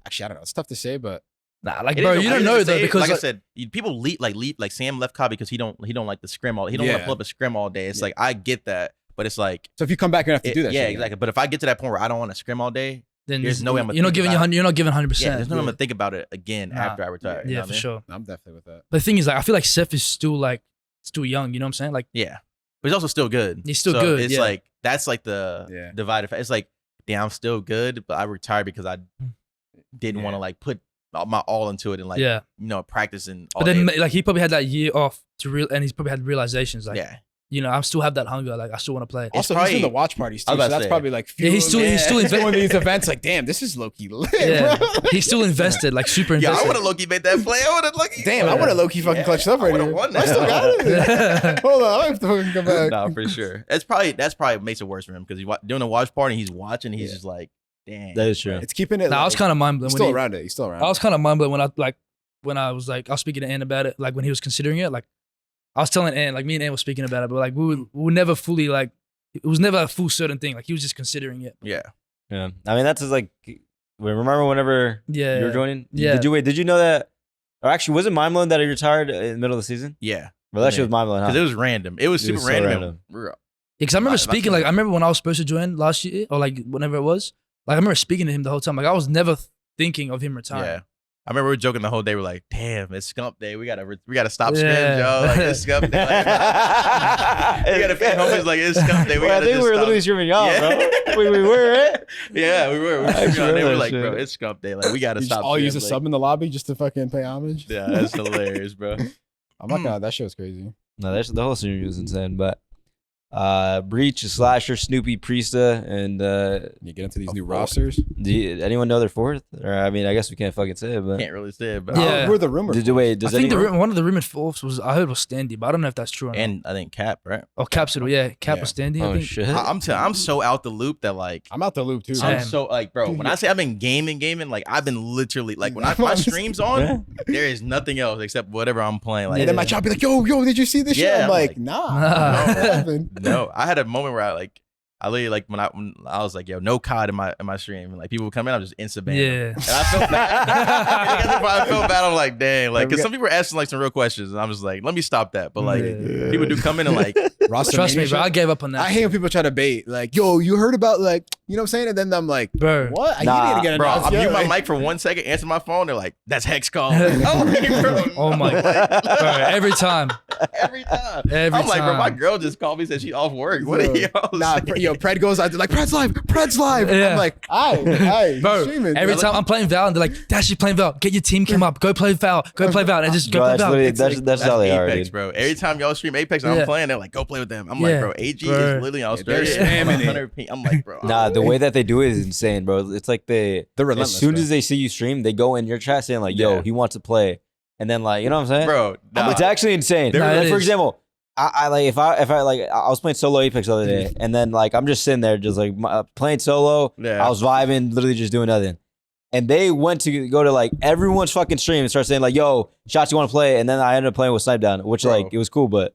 Actually, I don't know. It's tough to say, but Nah, like It bro, is you a- don't it know is a- though because like I like, said, people leave like Sam left COD because he don't like the scrim all. He don't want to Yeah. pull up a scrim all day. It's Yeah. like I get that, but it's like so if you come back, you're gonna have to do that. yeah, shit again. exactly. But if I get to that point where I don't want to scrim all day, then there's no way I'm gonna you're not think giving about it. you're not giving 100%. yeah, there's no way I'm gonna think about it again Nah. after I retire. you Yeah, know for what I mean? sure. I'm definitely with that. But the thing is, like, I feel like Seth is still young. You know what I'm saying? Like, Yeah, but he's also still good. He's still So good, It's yeah. like that's like the Yeah. divided. It's like damn, I'm still good, but I retired because I didn't Yeah. want to like put my all into it and like yeah. practicing. All But then, day. like, he probably had that year off and he's probably had realizations. Like, yeah, you know, I still have that hunger. Like, I still want to play. Also, probably- he's doing the watch parties I too. was about So to that's say. probably like Yeah, he's still fueling- invested. going to these events. Like, damn, this is low key lit, Yeah, bro. he's still invested. Like, super yeah. I invested. would have low-key made that play. I would have low-key. Damn, I would have low key fucking clutched up I right would've here. won I still that. got it. Hold on, I have to fucking come back. Nah, for sure. That's probably makes it worse for him because he's doing a watch party. And he's watching. He's just like, damn. That is true. It's keeping it. Nah, I was kind of mind blown. He's still around it. He's still around. I was kind of mind blown when I was speaking to Ann about it. Like when he was considering it. Like I was telling Ann, like me and Ann were speaking about it, but like we were never fully like it was never a full certain thing. Like he was just considering it. Yeah. Yeah, I mean that's just like. Remember whenever Yeah. you were joining? Yeah. Did you know that? Or actually, was it mind blowing that he retired in the middle of the season? Yeah. Well, that shit was mind blowing. Because Huh? it was random. It was It super was so random. random. Because I remember Like, speaking, like I remember when I was supposed to join last year or like whenever it was. Like I remember speaking to him the whole time. Like I was never thinking of him retiring. Yeah. I remember we were joking the whole day. We're like, damn, it's Scump day. We gotta stop Yeah. scrims, yo. Like it's Scump day. Like, we gotta fit homies like it's Scump day. We Well, I gotta think just we were stop. literally streaming y'all, Yeah. bro. we were, right? Yeah, we were. We were, I streaming on there. We were remember like, that bro, shit. it's Scump day. Like we gotta You just stop. all use a scrims. sub in the lobby just to fucking pay homage. Yeah, that's hilarious, bro. Oh my god, that shit was crazy. No, that's the whole scenario was insane. But Breach, Slasher, Snoopy, Priesta, and You get into these new fuck. rosters. anyone know their fourth? Or I mean, I guess we can't fucking say it, but Can't really say it, but Yeah. Who are the rumors? wait, I does think anyone? one of the rumored fourths was I heard was Standy, but I don't know if that's true or not. and I think Cap, right? Oh, Capsule, yeah, Cap Yeah. was Standy. I Oh think. shit! I'm so out the loop that like I'm out the loop too. Same. I'm so like, bro. When I say I've been gaming, like I've been literally like when my streams on, Yeah. there is nothing else except whatever I'm playing. Like, And then my child be like, yo, did you see this shit? Yeah, I'm I'm like, like, nah. Nah. What happened? no, I had a moment where I literally like when I was like, yo, no COD in my stream, and like people would come in, I'm just insta ban. Yeah. And I felt bad. I felt bad. I'm like, dang, like, Yeah, we because got- some people were asking like some real questions, and I'm just like, let me stop that. But like, Yeah. people do come in and like, Roster Trust me, mania bro. I shit? gave up on that. I hate when people try to bait. Like, yo, you heard about like, you know what I'm saying? And then I'm like, bro. what? Nah, You need to get bro, announced. I Yeah, mute my like- mic for 1 second, answer my phone. They're like, that's hex call. I'm like, bro, Oh my no, God. like, Bro, every time. every time. Every I'm like, bro, my time. girl just called me, said she off work. What are Yo, y'all Nah, saying? yo, Pred goes out. They're like, Pred's live. Yeah. I'm like, aye, Bro, streaming. every time I'm playing Val and they're like, Dash, you playing Val. Get your team cam up. Go play Val. Go play Val. And just go Bro, play that's Val. literally It's that's like- that's how they are, Apex, dude. bro. Every time y'all stream Apex and Yeah. I'm playing, they're like, go play with them. I'm Yeah. like, bro, AG Bro. is literally in Australia. they're spamming it. 100 ping. I'm like, bro. Nah, the way that they do it is insane, bro. It's like They're as relentless. soon bro. as they see you stream, they go in your chat saying like, "Yo, Yeah. he wants to play," and then like, you know what I'm saying? bro, nah. It's actually insane. Nah, Like, it for is. example, I like if I like I was playing solo Apex the other day, and then like I'm just sitting there just like playing solo. Yeah. I was vibing, literally just doing nothing. And they went to go to like everyone's fucking stream and start saying like, "Yo, shots, you want to play?" And then I ended up playing with Snipe Down, which Bro. like it was cool, but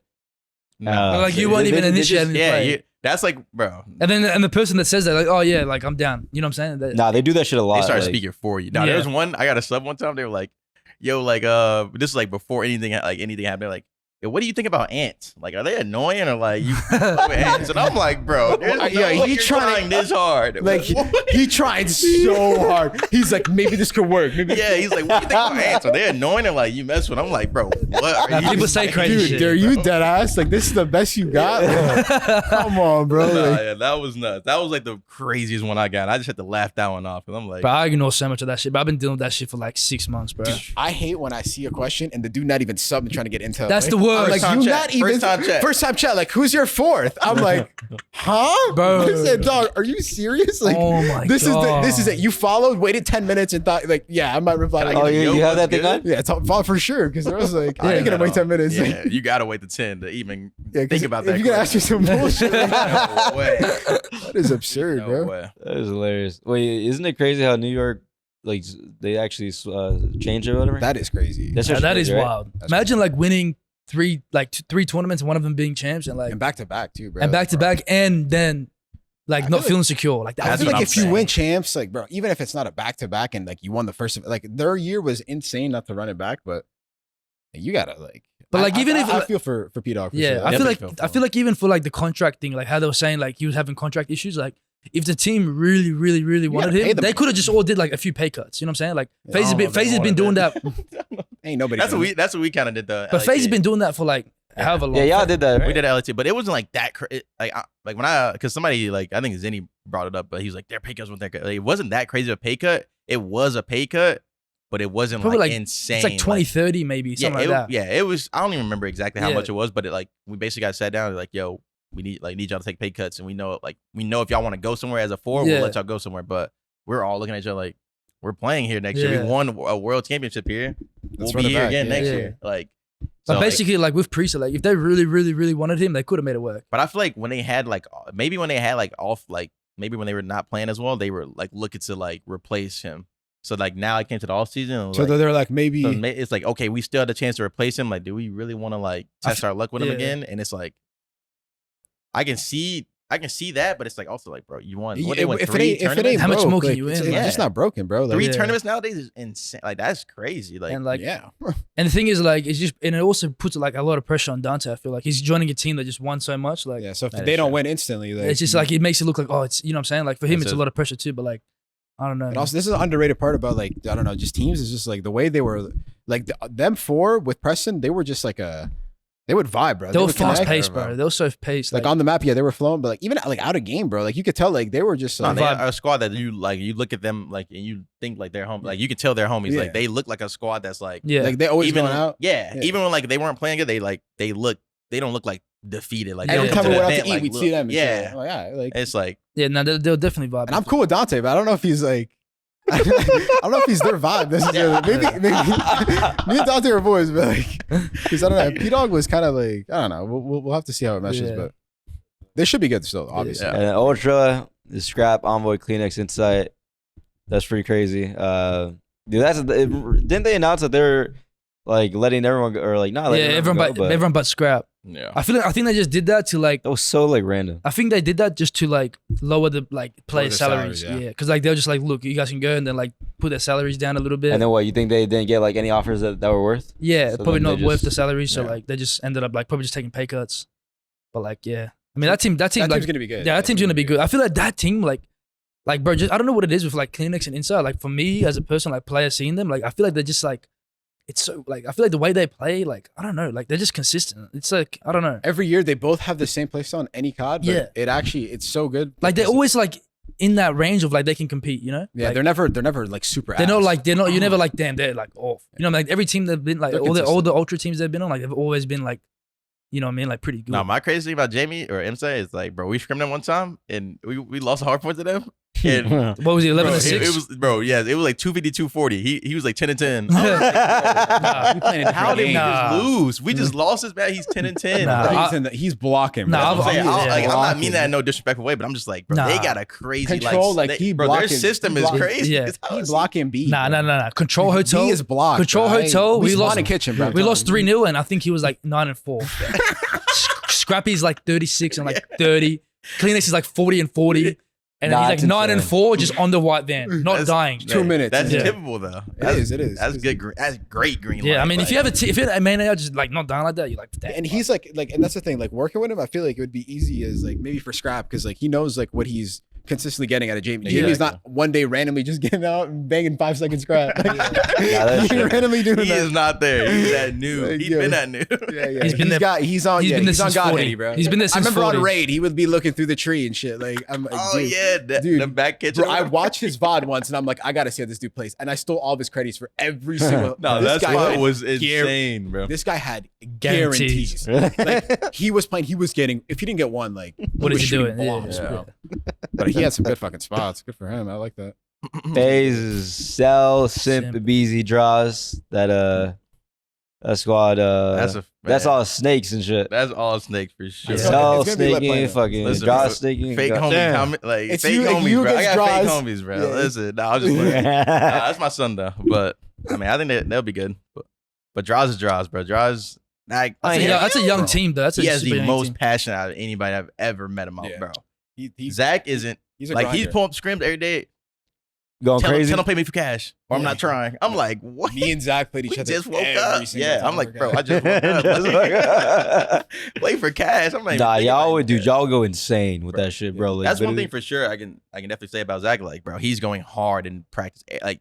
Nah. Like, you weren't even initiating the yeah, play. that's like, bro. And then the person that says that, like, oh yeah, like I'm down. You know what I'm saying? That- nah, they do that shit a lot. They started like- speaking for you. Now Yeah. there was one I got a sub one time. They were like, "Yo, like this is like before anything happened. Like "Yo, what do you think about ants? Like, are they annoying or like you fuck with ants?" And I'm like, "Bro, there's no way you're trying this hard. Like he tried so hard. He's like, maybe this could work. Maybe. Yeah, he's like, "What do you think about ants? Are they annoying or like you mess with?" I'm like, "Bro, what are you?" People say crazy Dude, shit. are you dead ass? Like this is the best you got? Like, come on, bro. Nah, Like, yeah, that was nuts. That was like the craziest one I got. I just had to laugh that one off because I'm like, But I ignore so much of that shit. But I've been dealing with that shit for like 6 months, bro. I hate when I see a question and the dude not even subbing trying to get into. That's like, the worst. I'm like, First time you chat. not even First time chat. Like, who's your fourth? I'm like, huh, Bro. I said, dog, are you serious? Like, Oh my this God. is it. You followed, waited 10 minutes, and thought, like, yeah, I might reply. Like, Oh, Yo, you have what's that thing good? on? yeah, it's for sure. Because I was like, I Yeah. ain't gonna wait 10 minutes. Yeah, you gotta wait to 10 to even think about that. If you're gonna ask me some bullshit, like, No way. that is absurd, No bro. way. That is hilarious. Wait, isn't it crazy how New York, like, they actually changed it or whatever? That is crazy. That's Yeah, just that is crazy, right? wild. That's Imagine like winning three tournaments and one of them being champs and like And back to back too, bro. and back to back and then like I not feel feeling secure. Like I that's feel what like I'm if you saying. win champs, like bro, even if it's not a back to back and like you won the first, like their year was insane. Not to run it back, but you gotta like. But, like, even if- I feel for P Dog. Yeah, I Definitely feel like even for like the contract thing, like how they were saying like he was having contract issues, like if the team really wanted gotta pay him, them. they could have just all did like a few pay cuts. You know what I'm saying? Like Yeah. FaZe has Oh, been, they FaZe has been wanted doing it. that, Ain't nobody. That's what we kind of did though. but FaZe has been doing that for like however long. Yeah, y'all did that, right? We did LT, but it wasn't like that. Like when I, because somebody like I think Zenny brought it up, but he was like their pay cuts weren't that. Like, it wasn't that crazy of a pay cut. It was a pay cut, but it wasn't Probably like like- insane. It's like 20, 30 maybe, something like that. Yeah, it was. I don't even remember exactly how Yeah. much it was, but it like we basically got sat down and like, yo, we need y'all to take pay cuts, and we know if y'all want to go somewhere as a four, Yeah. we'll let y'all go somewhere. But we're all looking at each other like we're playing here next year. Yeah. We won a world championship here. Let's We'll run be it here back, again yeah. next Yeah. year. Like, But so, like, basically, like with Priest, like if they really wanted him, they could have made it work. but I feel like when they had like maybe when they had like off like maybe when they were not playing as well, they were like looking to like replace him. So like now I came to the off season. So they're like maybe. So it's like, okay, we still had a chance to replace him. Like, do we really want to like test our luck with him yeah. again? And it's like, I can see that, but it's like also like, bro, you won. What, they won if it three ain't, if it tournaments? ain't How much broke, more can like, you it's win? just Yeah. not broken, bro. Like, Three Yeah. tournaments nowadays is insane. Like that's crazy. Like, And like, yeah. and the thing is, like, it's just, and it also puts like a lot of pressure on Dante. I feel like he's joining a team that just won so much. Like, Yeah. So if That they is don't true. win instantly, like, it's just like it makes it look like, oh, it's, you know what I'm saying? Like for him, It's it's a a- lot of pressure too. But like, I don't know. And also, this is an underrated part about like I don't know, just teams is just like the way they were, like them four with Preston, they were just like they would vibe, bro. they were would fast connect. paced, bro. They were so paced. Like on the map, yeah, they were flowing, but like even like out of game, bro. Like you could tell, like they were just no, like they are a squad that you like. You look at them like, and you think like they're home. Like you can tell they're homies. Yeah. Like they look like a squad that's like, yeah, like they always even going out. Yeah, Yeah. even when like they weren't playing it, they don't look like defeated. Like they Every don't time come we to the went out event, to eat, like, we'd look- see them. And shit. Yeah, Like, yeah, like, it's like yeah. No, they'll definitely vibe. and I'm cool with Dante, but I don't know if he's like. I don't know if he's their vibe necessarily. Maybe me and Dante are boys, but like, because I don't know. P Dog was kind of like I don't know. We'll have to see how it meshes, Yeah. but they should be good still, obviously. Yeah. And Ultra, the Scrap, Envoy, Kleenex, Insight. That's pretty crazy. Dude, didn't they announce that they're like letting everyone go, or like not Yeah, letting everyone go, but everyone but Scrap. yeah. I think they just did that to like. that was so like random. I think they did that just to like lower the like player the salaries. salaries, Yeah, because like they're just like, look, you guys can go and then like put their salaries down a little bit. And then what? You think they didn't get like any offers that were worth? Yeah, So probably then not they worth just- the salary. So yeah. like they just ended up like probably just taking pay cuts. But like yeah, I mean that team That like team's gonna be good. yeah, that team's gonna be good. I feel like that team like bro, just I don't know what it is with like Kleenex and Inside. Like for me as a person, like player seeing them, like I feel like they're just like it's so like I feel like the way they play, like I don't know, like they're just consistent. It's like I don't know, Every year they both have the same playstyle on any COD, but Yeah. it's so good. like they're because- always like in that range of like they can compete. You know, yeah, like, they're never like super. they're not ass. like they're not. You never like damn they're like off. You know, like every team they've been like They're all the consistent. ultra teams they've been on, like they've always been like, you know what I mean, like pretty good. No, my crazy thing about Jamie or MSA is like, bro, we scrimmed them one time and we lost a hard point to them. And What was he, 11 bro, and 6? it was bro, yeah, it was like 250, 240. He was like 10 and 10. Nah. We playing a How different did we game. Nah. just lose? We just lost this man. He's 10 and 10. Nah, Like, He's blocking. Nah, bro. that's what I'm saying. I'm- Like, I'm not blocking. meaning that in no disrespectful way, but I'm just like, bro, Nah. they got a crazy Control, like, they- he bro, their blocking- system he is blocking- crazy. Yeah. It's how He it's- blocking B. Nah. Control Hotel. B is blocked. Control bro. Hotel. We We lost in kitchen, bro. We lost 3-0, and I think he was like 9 and 4. Scrappy's like 36 and like 30. Kleenex is like 40 and 40. And then Nah, he's it's like 9 and insane. 4 just on the white van, not That's- dying. 2 minutes. That's Yeah. typical though. It is. That's good. That's great green light. Yeah, I mean, if like- you have if you're a main AI just like not dying like that, you're like, damn. And he's like, and that's the thing. Like working with him, I feel like it would be easy as like maybe for scrap because like he knows like what he's consistently getting out of Jamie. Yeah. Jamie's not one day randomly just getting out and banging 5 second scrap. Like, Yeah, that's he true. randomly doing he that. is not there. He's that new. Like, He's yo. been that new. Yeah. He's been there- He's on. he's been there he's on since God 40. Heady, bro. He's been there I since remember 40. on Raid, he would be looking through the tree and shit. Like, I'm like, Oh dude, yeah, dude. the back kitchen. Bro, I watched his VOD once and I'm like, I gotta see how this dude plays. And I stole all of his credits for every single. No, this that's guy what had was guar- insane, bro. This guy had Guarantees. guarantees. Like he was playing, he was getting. If he didn't get one, like What he is was he doing? shooting bombs, Yeah. bro. But he had some good fucking spots. Good for him. I like that. FaZe, Cell, Simp, Simp. BZ draws that squad. That's man. all snakes and shit. That's all snakes for sure. Yeah. Cell It's gonna be lit snaking, playing. fucking Listen, draw bro, snaking. Fake God homies, damn. like It's fake you- homies, you bro. I against got fake draws. homies, bro. Yeah. Listen, no, I was just playing. That's my son though. But I mean, I think they'll be good. But draws is draws, bro. Draws. Like, That's a young bro. team though. That's a He has super the young most team. passion out of anybody I've ever met him out, Yeah. bro. He's Zach isn't he's a like he's grinder. pulling up scrims every day. Going Tell crazy. him pay me for cash, or I'm Yeah. not trying. I'm like, what? Me and Zach played each We other. just woke every up. single Yeah, time I'm like, we bro, got- I just woke up. Just woke up. Play for cash. I'm like, Nah, think y'all about would, it. dude. Y'all go insane with Bro, that shit, bro. Like, That's one literally. thing for sure. I can definitely say about Zach. Like, bro, he's going hard in practice. Like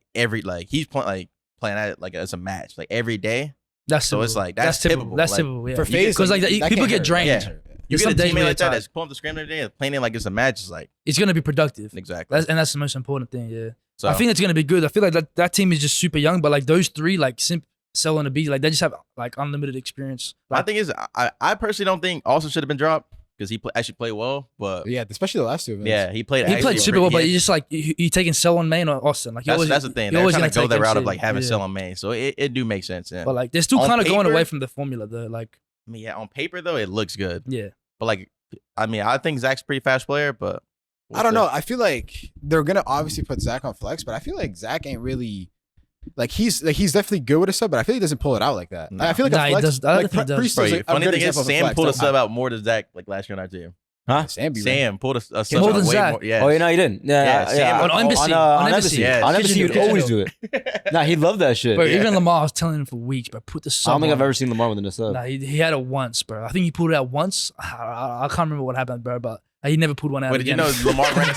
he's playing at it like it's a match, like every day. That's So it's typical. like that's typical. That's Like, typical. Yeah. For FaZe, because like that people can't get hurt. drained. Yeah. You There's get a some days teammate where like that they're that's pulling up the screen every day and playing it like it's a match. Is like It's gonna be productive. exactly. That's the most important thing. Yeah. So I think it's gonna be good. I feel like that team is just super young, but like those three, like Simp, Cell, and B, like they just have like unlimited experience. my Like, thing is, I personally don't think also should have been dropped because he actually played well. But Yeah, especially the last two events. yeah, he played. he actually played super well, great. but you just like you taking Cell on main or Austin. Like That's the thing. you're They're always trying gonna to go take the route of MC. like having Yeah. Cell on main, so it do make sense. Yeah. But like they're still On kind of going paper- away from the formula though. Like I mean, yeah, on paper though, it looks good. yeah, But like, I mean, I think Zach's a pretty fast player, but I don't know. I feel like they're gonna obviously put Zach on flex, but I feel like Zach ain't really like he's definitely good with a sub, but I feel like he doesn't pull it out like that. No. I feel like Nah, a he flex, does- I don't like think he does. Priest Bro, is a funny good thing is, example of a Sam flex, pulled a though. sub out more than Zach like last year on our team. Sam be Sam pulled a sub More out than way Zach? more. Yeah. Oh, yeah, no, he didn't. Yeah, Yeah, Sam- on Embassy, on on Embassy. Embassy. Yeah, On Embassy, Kitchen he'd always Kitchen. do it. Nah, he loved that shit. But Yeah. even Lamar, I was telling him for weeks, but put the I sub. don't think on. I've ever seen Lamar within a sub. Nah, he had it once, bro. I think he pulled it out once. I can't remember what happened, bro, but he never pulled one out Wait, did you again. know Lamar ran a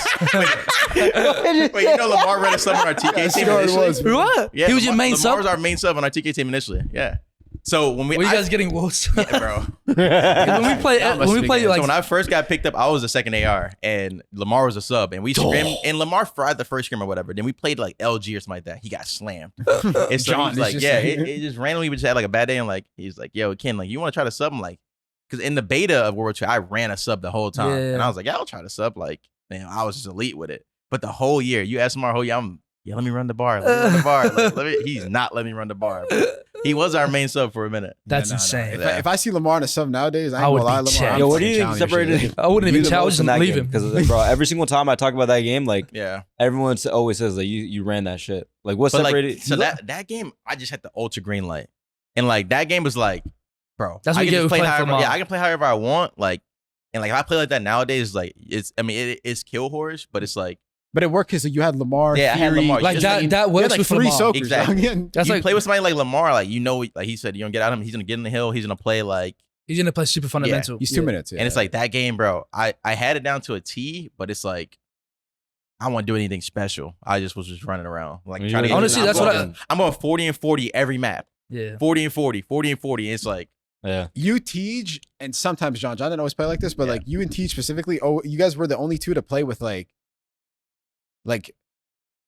Wait, you know Lamar ran a sub on our TK team sure it initially? was. What? Yeah, he was your main Lamar sub. was our main sub on our TK team initially. Yeah. So when we Were you guys getting wolves? yeah, bro. when we play, That must when we be play good. like So when I first got picked up, I was the second AR, and Lamar was a sub, and we scrimmed, and Lamar fried the first scrim or whatever. Then we played like LG or something like that. He got slammed. And so John he was is like, just yeah, like- it just randomly we just had like a bad day, and like he's like, yo, Ken, like you want to try to sub? I'm like, because in the beta of World War II, I ran a sub the whole time, Yeah. and I was like, yeah, I'll try to sub. Like, man, I was just elite with it. But the whole year, you ask Lamar whole year, let me run the bar. Let me run the bar. Like, he's not letting me run the bar. Bro. He was our main sub for a minute. That's Nah, nah, nah. insane. If I see Lamar in a sub nowadays, I I ain't would gonna lie, be Lamar. checked. I'm Yo, what do fucking you think challenging separated? shit. I wouldn't even challenge him. Leave him. Because bro, every single time I talk about that game, like Yeah. everyone always says like you ran that shit. Like what But separated? like, so that game, I just had the ultra green light, and like that game was like, bro, That's I what you can get just with play playing however. Lamar. Yeah, I can play however I want. Like, and like if I play like that nowadays, like it's kill horse, but it's like But it worked because you had Lamar. Yeah, I had Theory, Lamar. Like Just that. like- That You works had like with 3 Lamar. soakers. Exactly. dog. That's you like play with somebody like Lamar, like like he said, you don't get out of him. He's gonna get in the hill. He's gonna play like, he's gonna play super fundamental. He's 2 minutes. Yeah. and it's like that game, bro. I had it down to a T, but it's like I don't want to do anything special. I was just running around like You trying to. really- Honestly, I'm that's what going- I'm going 40 and 40 every map. Yeah. 40 and 40, 40 and 40. It's like. yeah. you, Tej, and sometimes John. John didn't always play like this, but Yeah. like you and Tej specifically, you guys were the only two to play with like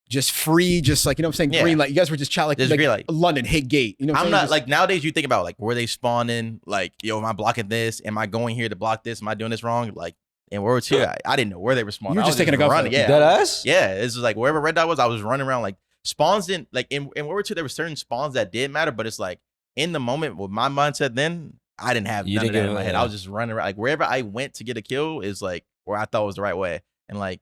just free, just like, you know what I'm saying? Yeah. Green light. You guys were just like Just green light. London, hit gate. You know what I'm I'm not saying? like nowadays. You think about like where they spawning. Like, yo, am I blocking this? Am I going here to block this? Am I doing this wrong? Like in World War II, I didn't know where they were spawning. You were I just was taking a go for running. it. Yeah, Dead ass? yeah. It's just like wherever red dot was, I was running around. Like spawns in like in World War II, there were certain spawns that did matter, but it's like in the moment with my mindset, then I didn't have You none of didn't that get in my it, head. yeah. I was just running around. Like wherever I went to get a kill is like where I thought was the right way, and like.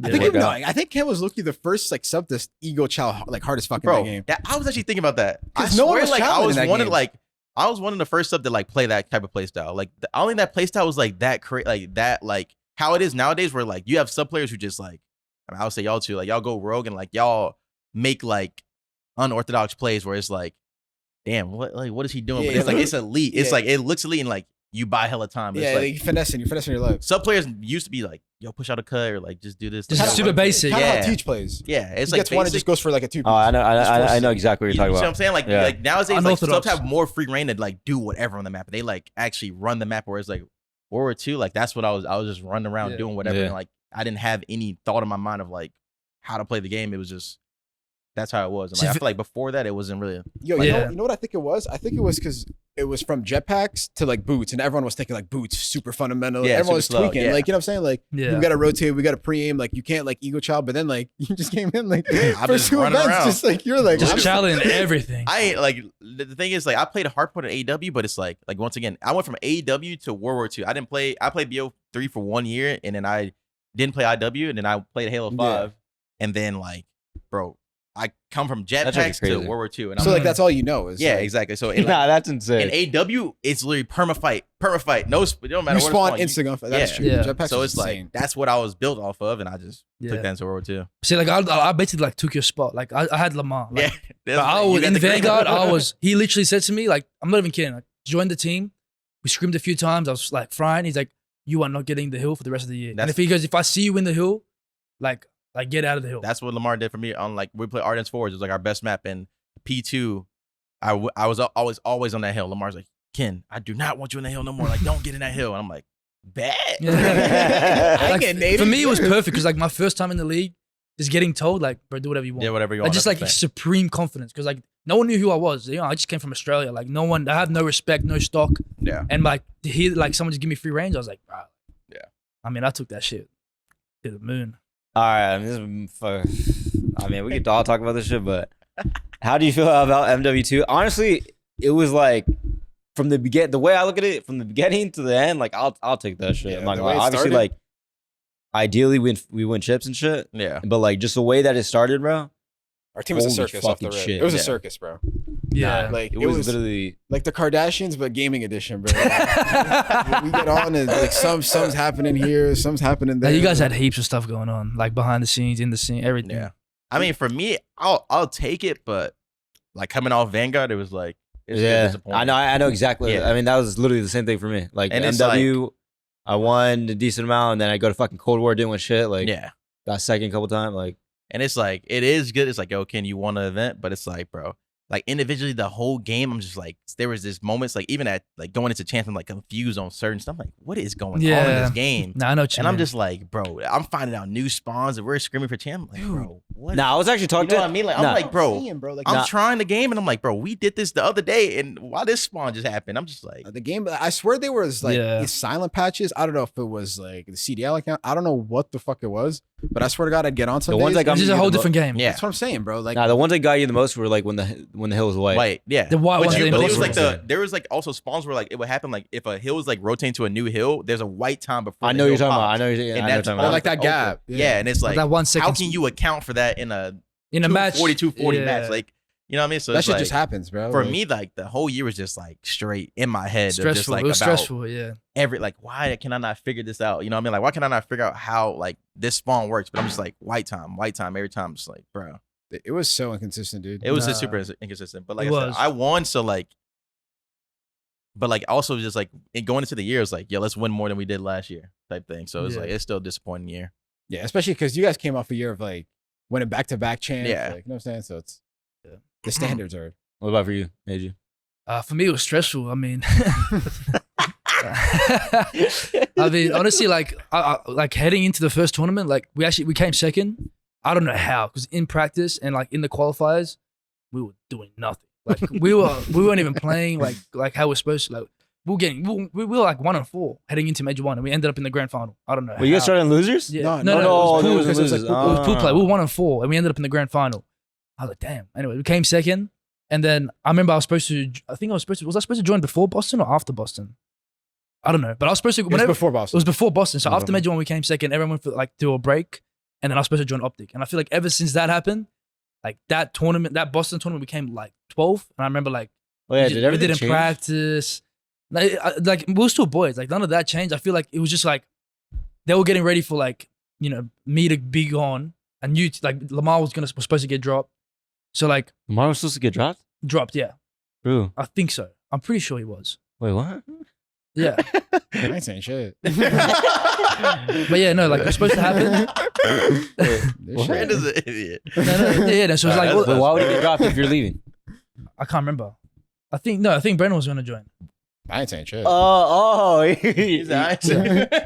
I think work even out. though, I think Ken was looking the first like sub this ego chow like hardest fucking Bro, in that game. I was actually thinking about that. I 'Cause no one swear, was like I challenging was that one of game. like I was one of the first sub to like play that type of play style. Like I don't think that play style was like that like how it is nowadays, where like you have sub players who just like, I mean, I would say y'all too, like y'all go rogue and like y'all make like unorthodox plays where it's like, damn, what is he doing? Yeah, But it's like like- it's elite. It's yeah. like it looks elite and like you buy hella time. But Yeah, it's like, like you're finessing your life. sub players used to be like, yo, push out a cut or like just do this. Just like, super basic. Kind of Yeah. how Teach plays. Yeah, it's He like gets one and basic. just goes for like a 2. Oh, I know, Just I force know it. exactly what You you're talking see what I'm about. saying? Like, Yeah. like nowadays, like Unorthodox. subs have more free reign to like do whatever on the map. They like actually run the map. Whereas like World War II, like that's what I was just running around Yeah. doing whatever. Yeah. And like I didn't have any thought in my mind of like how to play the game. It was just that's how it was. And See, like, I if- feel like before that, it wasn't really. Yo, Yeah. you know what I think it was? I think it was because it was from jetpacks to like boots, and everyone was thinking like boots, super fundamental. Yeah, Everyone was super slow, tweaking. yeah. Like, you know what I'm saying? Like, Yeah. we got to rotate, we got to pre-aim. Like, you can't like ego child, but then like you just came in like I'm first just 2 running events, around. just like you're like Just I'm- challenge everything. I ain't like the thing is like I played a hardpoint at AEW, but it's like once again I went from AEW to World War II. I played BO3 for 1 year, and then I didn't play IW, and then I played Halo 5, and then like, bro, I come from That's jetpacks to crazy. World War II, and I'm So like like, that's all you know is yeah, like, exactly. So in, Nah, like, that's insane. in AW, it's literally permafight. No, it don't matter you what spawn spawn. instant gunfire. That's yeah. true. Yeah. Jetpacks So is it's like insane. that's what I was built off of, and I just Yeah. took that into World War II. See, like I basically like took your spot. Like I had Lamar. Like, Yeah, but I was in Vanguard. He literally said to me, like, I'm not even kidding. Like, join the team. We screamed a few times. I was like, fine. He's like, you are not getting the hill for the rest of the year. And That's- if he goes, if I see you in the hill, like get out of the hill. That's what Lamar did for me on like we play Ardence Forge. It was like our best map in P2. I was always on that hill. Lamar's like, Ken, I do not want you in the hill no more. Like, don't get in that hill. And I'm like, bad. Yeah. I Like, get native. for me, it was perfect because like my first time in the league, just getting told like, bro, do whatever you want. Yeah, whatever you Like want. just that's like the thing. supreme confidence because like no one knew who I was. You know, I just came from Australia. Like no one, I have no respect, no stock, Yeah. and like to hear like someone just give me free range, I was like, bro. Yeah. I mean, I took that shit to the moon. All right, I mean, we could all talk about this shit, but how do you feel about MW2? Honestly, it was like from the way I look at it, from the beginning to the end, like I'll take that shit. Yeah, I'm not the gonna way lie. it Obviously, started- like ideally we win chips and shit, Yeah. but like just the way that it started, bro. Our team was a Holy circus off the fucking rip. shit. It was a Yeah. circus, bro. Yeah. Like It was literally like the Kardashians, but gaming edition, bro. We get on and like some's happening here, some's happening there. Like, you guys had heaps of stuff going on, like behind the scenes, in the scene, everything. Yeah. I mean, for me, I'll take it, but like coming off Vanguard, it was like it's yeah. disappointing. I know exactly. Yeah. I mean, that was literally the same thing for me. Like And it's MW, I won a decent amount, and then I go to fucking Cold War, didn't win shit. Like Yeah. got second a couple times. Like And it's like, it is good. It's like, yo, Ken, you won an event, but it's like, bro, like individually, the whole game, I'm just like, there was this moments, like even at like going into chance, I'm like confused on certain stuff. Like, what is going on in Yeah. this game? Nah, I know what you And I'm mean. just like, bro, I'm finding out new spawns and we're screaming for champ. I'm like, bro, what? nah, I was actually you talking know to what I mean? Like, nah. I'm like, bro, Like, I'm Nah. trying the game, and I'm like, bro, we did this the other day, and why this spawn just happened? I'm just like, the game, I swear there was like Yeah. these silent patches. I don't know if it was like the CDL account. I don't know what the fuck it was, but I swear to God, I'd get on some The ones days. that got This me is a the whole mo- different game. yeah, That's what I'm saying, bro. Like, Nah, the ones that got you the most were like when the hill was white. white, yeah. The white But ones, you- the but it was like impossible. there was like also spawns where like it would happen like if a hill was like rotating to a new hill, there's a white time before. I the know hill you're talking about. pops. I know you're And I know that's you're talking Or about. like that gap. Yeah. And it's like, that 1 second. how can you account for that in a in a match 42-40 yeah. match? Like, you know what I mean? So that it's shit like, just happens, bro. for Like, me, like the whole year was just like straight in my head. Of just stressful. like It was about stressful. Yeah. like why can I not figure this out? You know what I mean? Like why can I not figure out how like this spawn works? But I'm just like white time every time. Just like, bro, it was so inconsistent, dude. it was Nah. just super inconsistent. But like It I said, was. I won. So like, but like also just like going into the year, it's like, yeah, let's win more than we did last year type thing. So it's Yeah. like it's still a disappointing year. Yeah, especially because you guys came off a year of like winning back-to-back champs. Yeah. Like, you know what I'm saying? So it's Yeah. the standards are. What about for you, AJ? For me, it was stressful. I mean, honestly, like, like heading into the first tournament, like we came second. I don't know how, because in practice and like in the qualifiers, we were doing nothing. Like we weren't even playing like how we're supposed to. Like we were like 1-4 heading into Major 1, and we ended up in the grand final. I don't know. Well, you guys how. started in losers? Yeah. No, No, no, it was there pool, was because it was like losers. it was pool play. Ah. We were 1-4, and we ended up in the grand final. I was like, damn. Anyway, we came second, and then I remember I was supposed to join before Boston or after Boston? I don't know, but I was supposed to. It was Whenever, before it Boston. was before Boston. So Mhm. after Major 1, we came second. Everyone went for like do a break, and then I was supposed to join OpTic. And I feel like ever since that happened, like that tournament, that Boston tournament, we came like 12th. And I remember like Oh yeah, we, did we everything didn't change? practice. Like we were still boys. Like none of that changed. I feel like it was just like they were getting ready for like, me to be gone, and like Lamar was supposed to get dropped. So like Lamar was supposed to get dropped? dropped, yeah. Bro. I think so. I'm pretty sure he was. Wait, what? Yeah. I ain't saying shit. But yeah, no, like it was supposed to happen. Fred is an idiot. No, so it's like, But why would he get dropped if you're leaving? I can't remember. I think Brendan was gonna join. I ain't saying shit. He's No,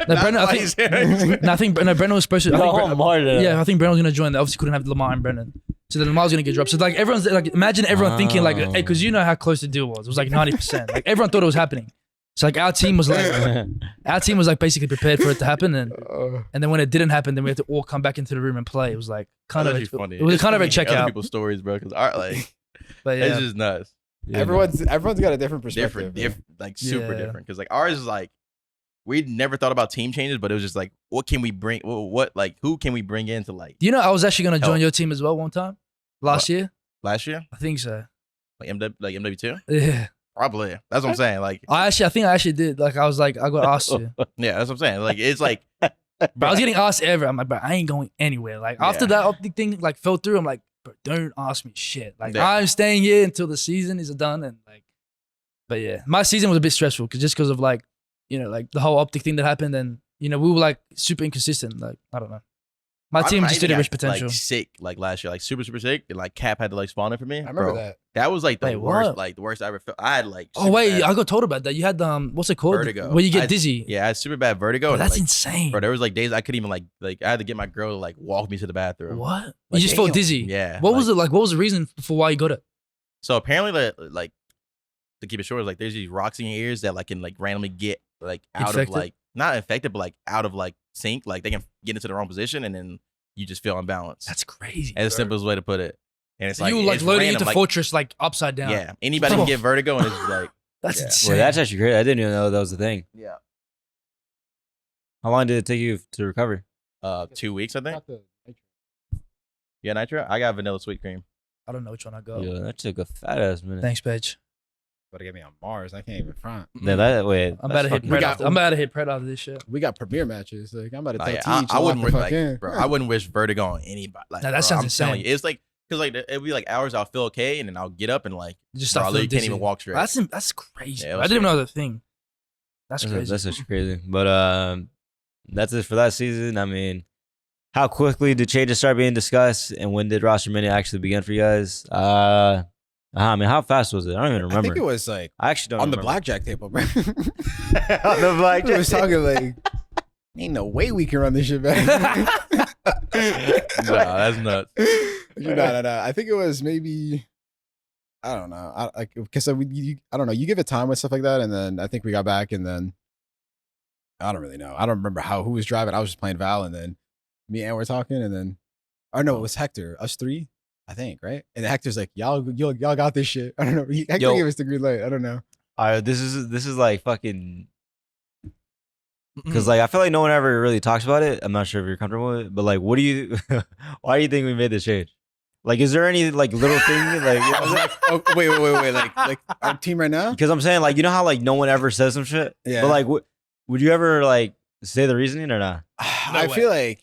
Brendan, I think Brendan was supposed to. Yeah, I think Brendan was gonna join. They obviously couldn't have Lamar and Brendan. So then Lamar was gonna get dropped. So like everyone's like, imagine everyone thinking like, hey, because you know how close the deal was. It was like 90%. Like everyone thought it was happening. So like our team was like basically prepared for it to happen, and then when it didn't happen, then we had to all come back into the room and play. It was like kind of funny. It was kind of a checkout. Other people's stories, bro, because But yeah, it's just nuts. Yeah, everyone's got a different perspective. Like super Yeah. different. Because like ours is like we never thought about team changes, but it was just like, what can we bring? Who can we bring in to like I was actually gonna join help. your team as well one time last year. last year, I think so. like MW2? Yeah, Probably. That's what I'm saying. Like, I think I actually did. Like I was like, I got asked to. yeah, that's what I'm saying. Like, it's like, But I was getting asked everywhere. I'm like, bro, I ain't going anywhere. Like after that OpTic thing like fell through, I'm like, bro, don't ask me shit. Like I'm staying here until the season is done, and like, but yeah, my season was a bit stressful because of like, like the whole OpTic thing that happened, and we were like super inconsistent. Like I don't know, my team just didn't reach potential. Like sick, like last year, like super sick, and like Cap had to like spawn in for me. I remember that. That was like the Wait, worst, what? like the worst I ever felt. I had like Oh wait, bad I got told about that. You had what's it called? vertigo. Where you I get had- dizzy. Yeah, I had super bad vertigo. Bro, and, that's like, insane. Bro, there was like days I couldn't even like I had to get my girl to like walk me to the bathroom. What? You Like, just felt damn. dizzy. Yeah. What was it like? What was the reason for why you got it? So apparently, like to keep it short, like there's these rocks in your ears that like can like randomly get like out Infected? of like not infected, but like out of like sync. Like they can get into the wrong position, and then you just feel unbalanced. That's crazy. That's the bro. simplest way to put it. And it's So like you like it's loading random, into like, Fortress like upside down. Yeah, anybody can get vertigo, and it's just like That's Yeah. insane. Well, that's actually great. I didn't even know that was the thing. yeah, How long did it take you to recover? 2 weeks I think. Not the- Yeah, nitro. I got vanilla sweet cream. I don't know which one I got. Yeah, that took a fat ass minute. Thanks, Paige. About to get me on Mars. I can't even front. Yeah, that wait. I'm about to hit fucking- Pred after. I'm about to hit Pred after this shit. We got premiere matches. Like I'm about to Nah, tell yeah, Teach I wouldn't lock the wish fuck in. bro. I wouldn't wish vertigo on anybody. Like, Nah, that bro, sounds I'm telling insane. you, it's like because like it'd be like hours I'll feel okay, and then I'll get up and like Just bro, start I feeling literally can't dizzy. even walk straight. That's crazy. Yeah, it bro. was I didn't even know the thing. That's That's crazy. that's actually crazy. But that's it for that season. I mean, how quickly did changes start being discussed, and when did roster mini actually begin for you guys? I mean, how fast was it? I don't even remember. I think it was like I actually don't on the remember. blackjack table, bro. On the blackjack. We was talking like, ain't no way we can run this shit back. Nah, that's nuts. No. I think it was maybe, I don't know. I don't know. You give it time with stuff like that, and then I think we got back, and then I don't really know. I don't remember who was driving. I was just playing Val, and then me and were talking, and then, or no, it was Hector. Us three, I think, right? And Hector's like, y'all got this shit. I don't know. Hector Yo. gave us the green light. I don't know. This is like fucking. Because like I feel like no one ever really talks about it. I'm not sure if you're comfortable with it, but like, what do you? Why do you think we made this change? Like, is there any like little thing like? Oh, wait. Like our team right now? Because I'm saying like, you know how like no one ever says some shit. Yeah. But like, would you ever like say the reasoning or not? I feel like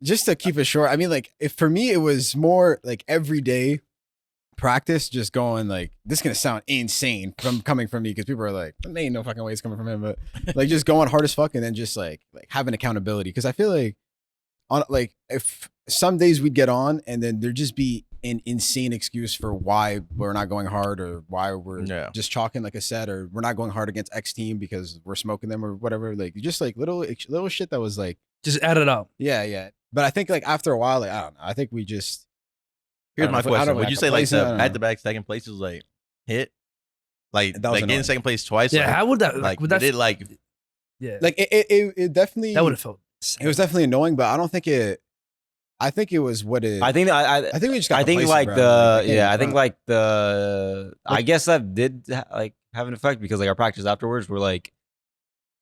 just to keep it short, I mean, like if for me it was more like everyday practice, just going like, this is gonna sound insane from coming from me because people are like, there ain't no fucking way it's coming from him, but like just going hard as fuck and then just like having accountability. Because I feel like on like if some days we'd get on and then there'd just be an insane excuse for why we're not going hard or why we're just chalking like a set or we're not going hard against X team because we're smoking them or whatever. Like just like little shit that was like, Just add it up. yeah. But I think like after a while, like I don't know. I think we just. Here's my question: Would you say like the at back-to-back second place is like hit, like That was getting annoying. second place twice? Yeah, like, how would that like would that did it like yeah like it definitely that would have felt it was definitely annoying, but I don't think it. I think it was what it. I think I think we just got. I think complacent, like bro. the Like, yeah, I can't think even like the I guess that did like have an effect because like our practice afterwards were like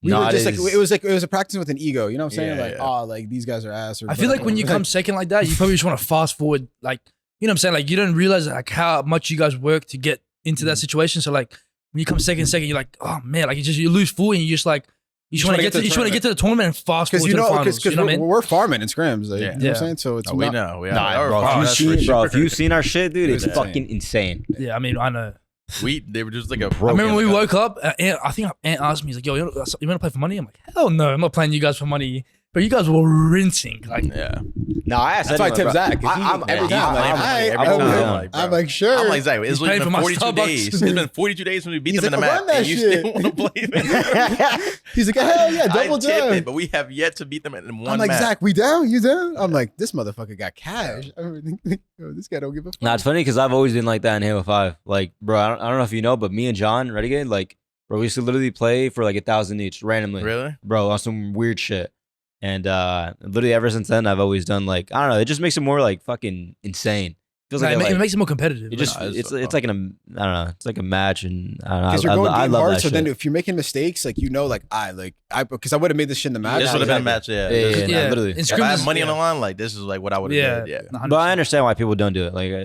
we were not just as, like it was a practice with an ego. You know what I'm saying? Yeah, like yeah. oh, like these guys are ass. Or I feel like when you whatever. come second like that, you probably just want to fast forward. Like, you know what I'm saying? Like, you don't realize like how much you guys work to get into that situation. So like, when you come second, you're like, oh man, like you lose full and you just like, You just want to get to the tournament and fast forward to the finals. Because you know what I mean? we're farming in scrims. Like, Yeah. You know what I'm saying? So it's we not. know. We Nah, bro, if you've seen our shit, dude, it's fucking insane. Yeah, I mean, I know. They were just like a. I remember when we woke up. I think Ant asked me, he's like, "Yo, you want to play for money?" I'm like, "Hell no, I'm not playing you guys for money." But you guys were rinsing. Like, Yeah. No, I asked. That's why I tip Zach. Every time. I'm like, sure. I'm like, Zach, it's paying for been my 42 Starbucks. days. It's been 42 days when we beat He's them in the like, map. run that And you shit. still want to play them. He's like, hell yeah, double I tip down. it, but we have yet to beat them in one I'm like, match. Zach, we down? You down? I'm like, this motherfucker got cash. Yo, this guy don't give a fuck. Nah, it's funny because I've always been like that in Halo 5. Like, bro, I don't know if you know, but me and John, Renegade, like, bro, we used to literally play for like 1,000 each randomly. Really? Bro, on some weird shit. And literally ever since then, I've always done like, I don't know, it just makes it more like fucking insane. Feels like, it makes it more competitive. it just Nah, it's so it's like I don't know, it's like a match, and I don't know. Because you're going I game love hard, that so shit. then if you're making mistakes, like because I would have made this shit in the match. This would have been a match, yeah. Yeah, literally. In If I scrimmages, had money on the line, like this is like what I would have did. Yeah. But I understand why people don't do it. Like I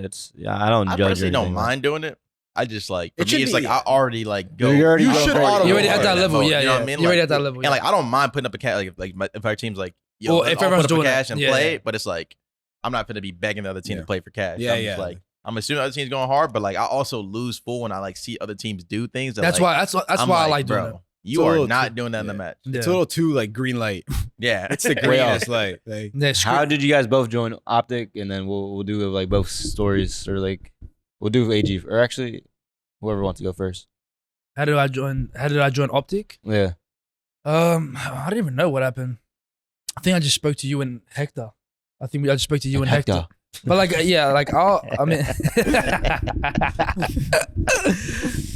don't I judge. personally or don't anything. mind doing it. I just like for It should me, it's be- like I already like go. You already You go should for it. auto- You're already at that level. mode, Yeah, you know yeah. what I mean? You're already Like, at that level. And like I don't mind putting up a cash. Like if our team's like, yo, Well, let's if all everyone's put up a doing it, cash and yeah, play, yeah. but it's like I'm not gonna be begging the other team Yeah. to play for cash. Yeah, I'm just yeah. like I'm assuming the other team's going hard, but like I also lose full when I like see other teams do things. That, That's like, why. That's I'm why I like doing bro, it. you It's a are little not too- doing that in the yeah. match. It's a little too like green light. Yeah, It's the greenest light. Like, Yeah, How did you guys both join OpTic, and then we'll do like both stories, or like we'll do AG, or actually whoever wants to go first. How did I join OpTic? Yeah. I don't even know what happened. I think I just spoke to you and Hector. I just spoke to you and Hector. But like, yeah, like I mean,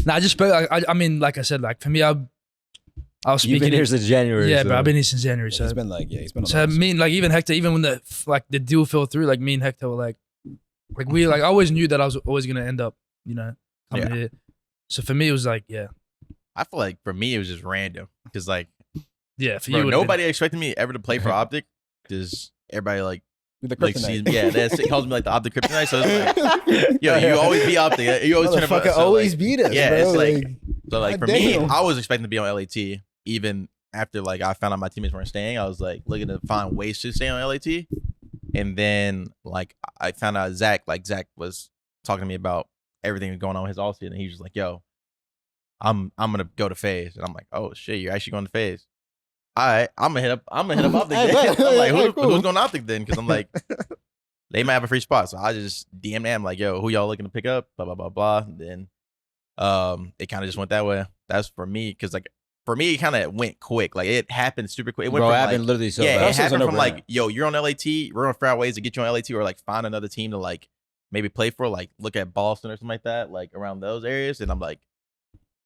I just spoke. I mean, like I said, like for me, I was speaking. You've been here since January. Yeah, so. bro, I've been here since January. he's So, been like, he's been on so the me and like even Hector, even when the deal fell through, like me and Hector were like we like I always knew that I was always gonna end up, coming here. So for me, it was like, yeah, I feel like for me it was just random because like yeah. For bro, you, nobody expected me ever to play for OpTic because everybody like sees me. Yeah, it calls me like the OpTic Kryptonite. So it's like, yo, you always be OpTic. You always turn up. Motherfucker So, always like, beat us. yeah, bro. it's like so like for me, goddamn. I was expecting to be on LAT even after like I found out my teammates weren't staying. I was like looking to find ways to stay on LAT, and then like I found out Zach was talking to me about everything going on with his all season, and he was just like, "Yo, I'm gonna go to FaZe," and I'm like, "Oh shit, you're actually going to FaZe?" All right, I'm gonna hit up OpTic Hey, then. I'm like, hey, cool. who's going to OpTic then? Because I'm like, they might have a free spot, so I just DM them like, "Yo, who y'all looking to pick up?" Blah blah blah blah. And then, it kind of just went that way. That's for me, because like for me, it kind of went quick. Like it happened super quick. It went Bro, from it like, happened literally so yeah, fast. it happened from like, yo, you're on LAT. We're gonna figure out ways to get you on LAT, or like find another team to like maybe play for, like look at Boston or something like that, like around those areas. And I'm like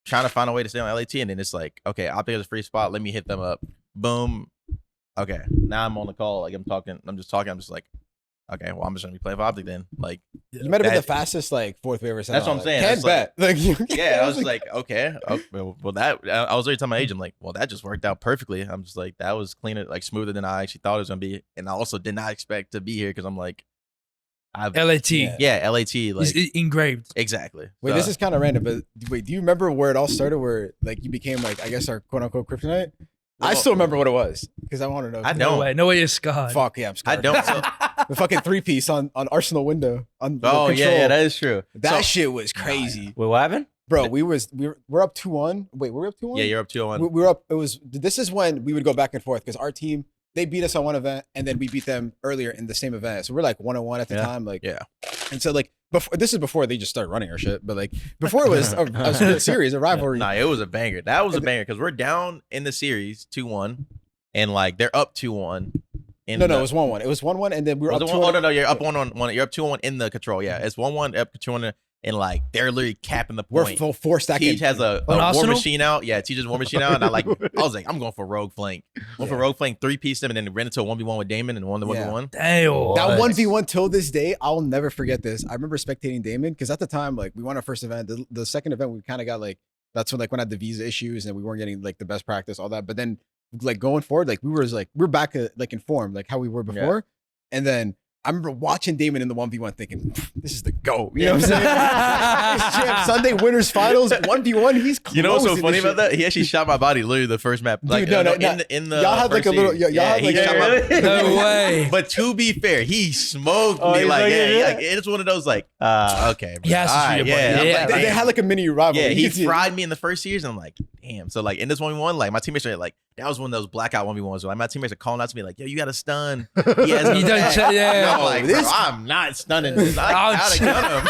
trying to find a way to stay on LAT, and then it's like, okay, OpTic has a free spot. Let me hit them up. Boom. Okay, now I'm on the call. Like I'm just like, okay, well I'm just gonna be playing for OpTic then. Like You might have been the that- fastest like fourth wave or something. That's what I'm saying. Can't That's bet. Like, yeah, I was like, okay, well that I was already telling my agent like, well that just worked out perfectly. I'm just like, that was cleaner, like smoother than I actually thought it was gonna be, and I also did not expect to be here because I'm like, LAT. Yeah. LAT, like Is engraved. exactly. wait, this is kind of random, but wait, do you remember where it all started? Where like you became like, I guess our quote unquote kryptonite? I still remember what it was because I want to know. I No don't. way, you're scarred. Fuck yeah, I'm I scared. don't. So, The fucking 3-piece on Arsenal window on the oh control. yeah, that is true. That So- shit was crazy, Wait, what happened? bro. We're up 2-1. Wait, we're up 2-1. Yeah, you're up 2-1. we were up. This is when we would go back and forth because our team, they beat us on one event and then we beat them earlier in the same event. So we're like 1-1 at the Yeah. time. Like, Yeah. And so like before, this is before they just started running our shit. But like before it was a good series, a rivalry. Nah, it was a banger. That was a banger because we're down in the series 2-1, and like they're up 2-1. No, it was 1-1. It was 1-1, and then we were up 2-1. Oh no, you're up 1-1. You're up 2-1 in the control. Yeah, it's 1-1 up 2-1, and like they're literally capping the We're point. full 4-stacking. Teach has a On war Arsenal? machine out. Yeah, Teach has war machine out. And I was like, I'm going for rogue flank. For rogue flank, 3-piece them, and then ran into a 1v1 with Damon and won the 1v1. Damn. That 1v1 till this day, I'll never forget this. I remember spectating Damon because at the time, like we won our first event. The second event, we kind of got like, that's when like when I had the visa issues and we weren't getting like the best practice, all that. But then like going forward, like we're back like in form, like how we were before. And then I remember watching Damon in the 1v1 thinking, this is the GOAT. You know what I'm saying? He's champ, Sunday winners finals, 1v1, he's close. You know what's so funny about that? He actually shot my body literally the first map. Like, Dude, no. in the y'all had like a little, series. y'all had he like shot my No way. But to be fair, he smoked me. he's Like, like, yeah, yeah. like, it's one of those like, okay, bro. He has to All shoot right, your yeah. body. I'm Yeah. like, they damn. had like a mini rivalry. Yeah, he You see it. fried me in the first series, and I'm like, damn. So like in this 1v1, like my teammates are like, that was one of those blackout 1v1s. Like my teammates are calling out to me like, yo, you got to stun. He has You don't check, yeah. I'm like, bro, I'm not stunning this. I gotta gun him.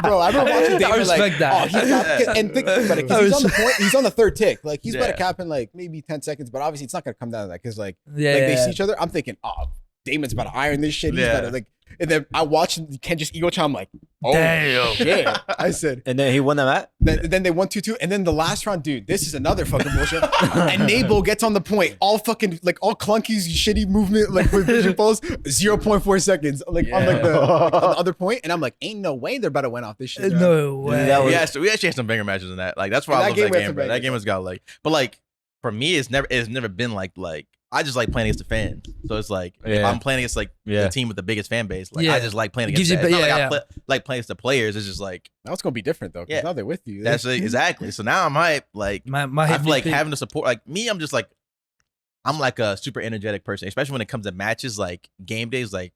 Bro, I remember watching Damon respect like, that. oh, he's not, and think about it, 'cause he's on the point, he's on the third tick. Like he's about to Yeah. cap in like maybe 10 seconds, but obviously it's not gonna come down to that because like Yeah. they see each other. I'm thinking, oh, Damon's about to iron this shit. He's Yeah. about to like, and then I watched Ken just ego chime. I'm like, oh Damn. shit. I said, And then he won that match. then they won 2-2, and then the last round, dude, this is another fucking bullshit. And Nabo gets on the point, all fucking like all clunky, shitty movement, like with vision pulse, 0.4 seconds, like on like the other point, and I'm like, ain't no way they're about to win off this shit. bro. No way. that was- We actually had some banger matches in that. Like that's why And I that love game that went game, to bro. That bangers. game has got like, but like for me, it's never been like I just like playing against the fans. So it's like if Yeah. I'm playing against like Yeah. the team with the biggest fan base, like Yeah. I just like playing Gives against you- that. It's not yeah, like like playing against the players. It's just like Now it's gonna be different though, because Yeah. now they're with you. that's it, exactly. So now I'm hype. Like My I feel like MVP. having the support. Like me, I'm just like I'm like a super energetic person, especially when it comes to matches, like game days. Like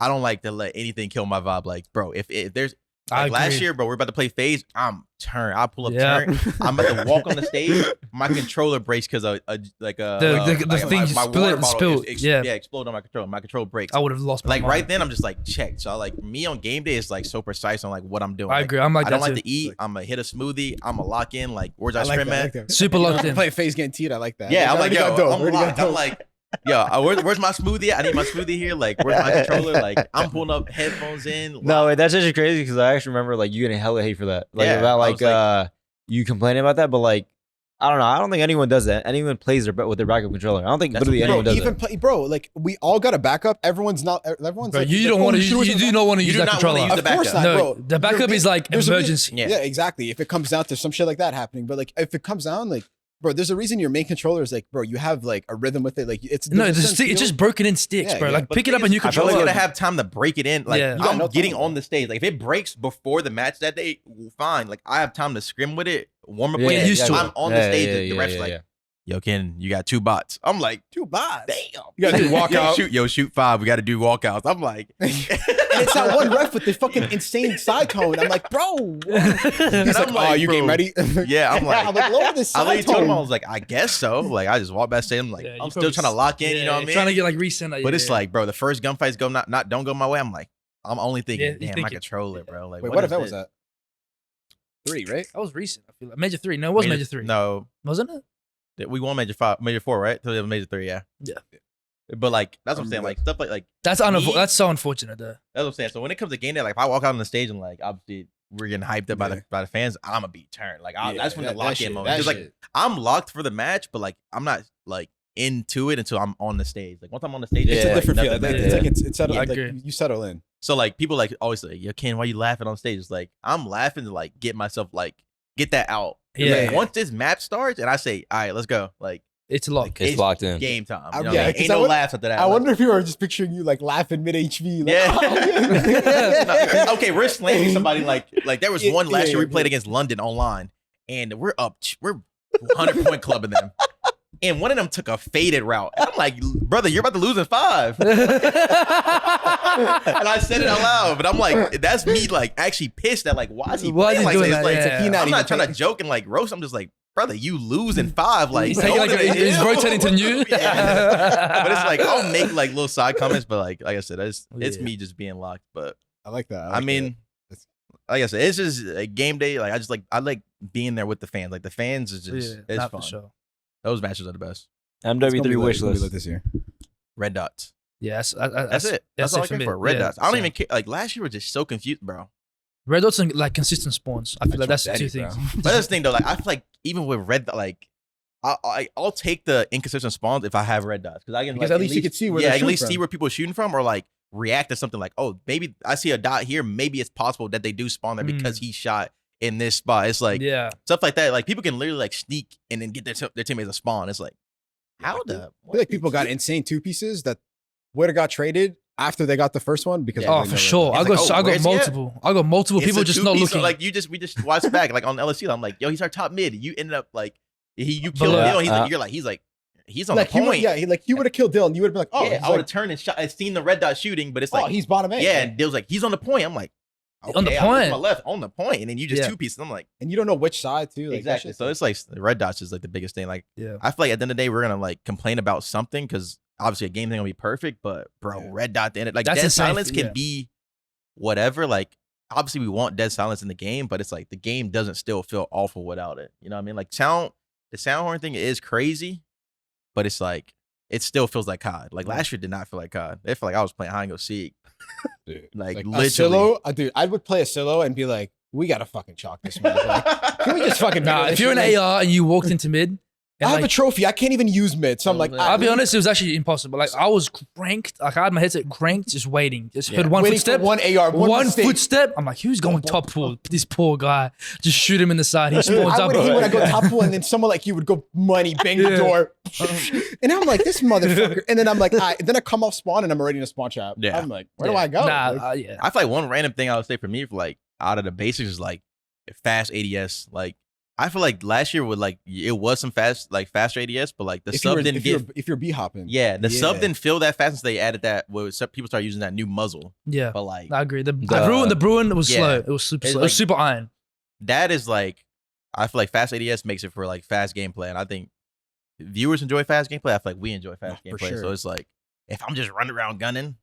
I don't like to let anything kill my vibe. Like bro, if there's I like last agree. year, bro, we're about to play phase. I'm turn. I pull up Yeah. turn. I'm about to walk on the stage. My controller breaks because The like thing my spilled- water bottle spilled, yeah. exploded on my controller. My controller breaks. I would have lost my Like mind. right then, I'm just like checked. So like me on game day is like so precise on like what I'm doing. I Like, agree. I'm like I that don't like too. to eat. I'm gonna hit a smoothie. I'm gonna lock in. Like where's I I like scrim that, I at? like that. Super locked in. Play phase getting teed. I like that. Yeah, I'm like, Already yo, got dope, I'm already got locked. I'm dope. like, yo, where's my smoothie? I need my smoothie here. Like, where's my controller? Like, I'm pulling up headphones in. No, wait, that's actually crazy because I actually remember like you getting hella hate for that. Like Yeah, about I like, was you complaining about that, but like I don't know. I don't think anyone does that. Anyone plays with their backup controller. I don't think That's literally what- anyone does even it. play, bro, like we all got a backup. Everyone's not. Everyone's Bro, like, you like, don't oh, want to. should we- You do not want to You use do that not wanna controller. use Of the course backup. not, No, bro. the backup is like There's a reason- emergency. Yeah. Yeah, exactly. If it comes down to some shit like that happening, but like if it comes down, like, bro, there's a reason your main controller is like, bro, you have like a rhythm with it. Like it's No, there's a the certain stick, it's feel. just broken in sticks, Yeah, bro. yeah. Like But pick the it up thing and you is, I control feel like it. you gotta have time to break it in. Like Yeah. You got I'm no getting time. on the stage. Like if it breaks before the match that day, fine. Like I have time to scrim with it, warm up Yeah, with yeah, it. used to I'm it. on the stage. The ref's like, yo, Ken, you got 2 bots. I'm like, 2 bots. damn. You gotta do Yo, walkout. shoot 5. We got to do walkouts. I'm like, And it's that one ref with the fucking insane side tone. I'm like, bro. He's And like, I'm like, oh, you bro. game ready? Yeah, I'm like, I'm like, lower the I side literally told him, I tone. was like, I guess so. Like, I just walked backstage. I'm like, Yeah, you I'm still probably trying to lock in. You know what I mean? Trying to get like recent. But it's like, bro, the first gunfights go don't go my way. I'm like, I'm only thinking, Yeah, you damn, my thinking. controller, bro. Like, Wait, what is event was this? that? 3, right? that was recent. I feel like Major 3. No, it was Major 3. No, wasn't it? we won Major 4, right? So it was Major 3, yeah. Yeah. But like, that's what I'm I saying. remember Like stuff like That's Me? that's so unfortunate though. that's what I'm saying. So when it comes to game day, like if I walk out on the stage and like obviously we're getting hyped up by the fans, I'm gonna be turned. Like that's when the lock in moment. Because like I'm locked for the match, but like I'm not like into it until I'm on the stage. Like once I'm on the stage, It's Yeah. a different feel. nothing It's matters. like it's settled. I Like agree. you settle in. So like people like always say, yo, Ken, why you laughing on stage? It's like I'm laughing to like get myself like get that out. 'Cause, Yeah. like, once this map starts and I say, all right, let's go. Like It's locked. It's locked in. game time. I- You know yeah, what I mean? 'cause Ain't I no would- laughs after that. I Like, wonder if you are just picturing you like laughing mid HV. Like, Yeah. oh, No, okay, we're slamming somebody like there was Yeah, one last yeah, year we yeah. played against London online, and we're 100-point clubbing them, and one of them took a faded route. And I'm like, brother, you're about to lose in 5. And I said it out loud, but I'm like, that's me like actually pissed at like why is he Why is playing he like doing this? that? Like, Yeah. he not I'm even not trying to playing. joke and like roast. I'm just like, brother, you lose in 5. Like, He's taking like go to the he's hill. rotating to new. Yeah. But it's like I'll make like little side comments, but like I said, it's Yeah. me just being locked. But I like that. I mean, like I said, it's just a game day. Like I like being there with the fans. Like the fans is just Yeah, it's not fun. for sure. Those matches are the best. MW3 Wish list. this year. Red dots. Yeah, That's it. That's all I it for care me. for. Red Yeah, dots. I don't same. even care. Like last year was just so confused, bro. Red dots and like consistent spawns. I feel like that's the two things. But that's the thing though. Like I feel like even with red, like I'll take the inconsistent spawns if I have red dots because I can Because like, at least you can see where yeah, they're I can at least shooting see from. where people are shooting from or like react to something like, oh, maybe I see a dot here. Maybe it's possible that they do spawn there because he shot in this spot. It's like Yeah. stuff like that. Like people can literally like sneak and then get their teammates a spawn. It's like how the I feel like people got insane 2 pieces that would have got traded after they got the first one because Oh, for sure. I got where's he at? multiple. I got multiple It's people a just two not piece, looking. Like we just watched back like on LSU. I'm like, yo, he's our top mid. You ended up like you killed Below. Dill. He's on the point. He would have killed Dylan. You would have been like, oh, I would have turned and shot. I seen the red dot shooting, but it's like, he's bottom A. yeah. And Dill's like, he's on the point. I'm like, okay, On the I look to point. my left on the point, and then you just Yeah. two pieces. I'm like, and you don't know which side too. Like, exactly. So it's like the red dots is like the biggest thing. Like, Yeah. I feel like at the end of the day, we're gonna like complain about something because obviously a game thing gonna be perfect, but bro, red dot at the end, like That's dead insane. silence can Yeah. be whatever. Like, obviously we want dead silence in the game, but it's like the game doesn't still feel awful without it. You know what I mean? Like the sound horn thing is crazy, but it's like it still feels like COD. Like last year did not feel like COD. It felt like I was playing hide and go seek. dude, Like a literally. silo, dude, I would play a silo and be like, we gotta fucking chalk this man. Like, can we just fucking Nah, if you're an AR and you walked into mid, I and have a like, trophy. I can't even use mid, so I'm like, I'll be honest, it was actually impossible. Like I was cranked. Like I had my headset cranked, just waiting. Just heard one waiting footstep. for one AR, One mistake. footstep. I'm like, who's going top pool? This poor guy. Just shoot him in the side. He spawns I up. would hate when I go top pool and then someone like you would go money, bang the Yeah. door. And I'm like, this motherfucker. And then I'm like, then I come off spawn and I'm already in a spawn trap. Yeah. I'm like, where do I go? Nah, Like, yeah. I feel like one random thing I would say for me, for like out of the basics, is like fast ADS. Like I feel like last year with like it was some faster ADS, but like the sub didn't get. if you're B hopping. Yeah, the sub didn't feel that fast until they added that. Where people started using that new muzzle. Yeah. But like I agree. The Bruin was yeah. slow. It was super It's slow. It like- was super iron. that is like, I feel like fast ADS makes it for like fast gameplay, and I think viewers enjoy fast gameplay. I feel like we enjoy fast For gameplay. sure. So it's like if I'm just running around gunning,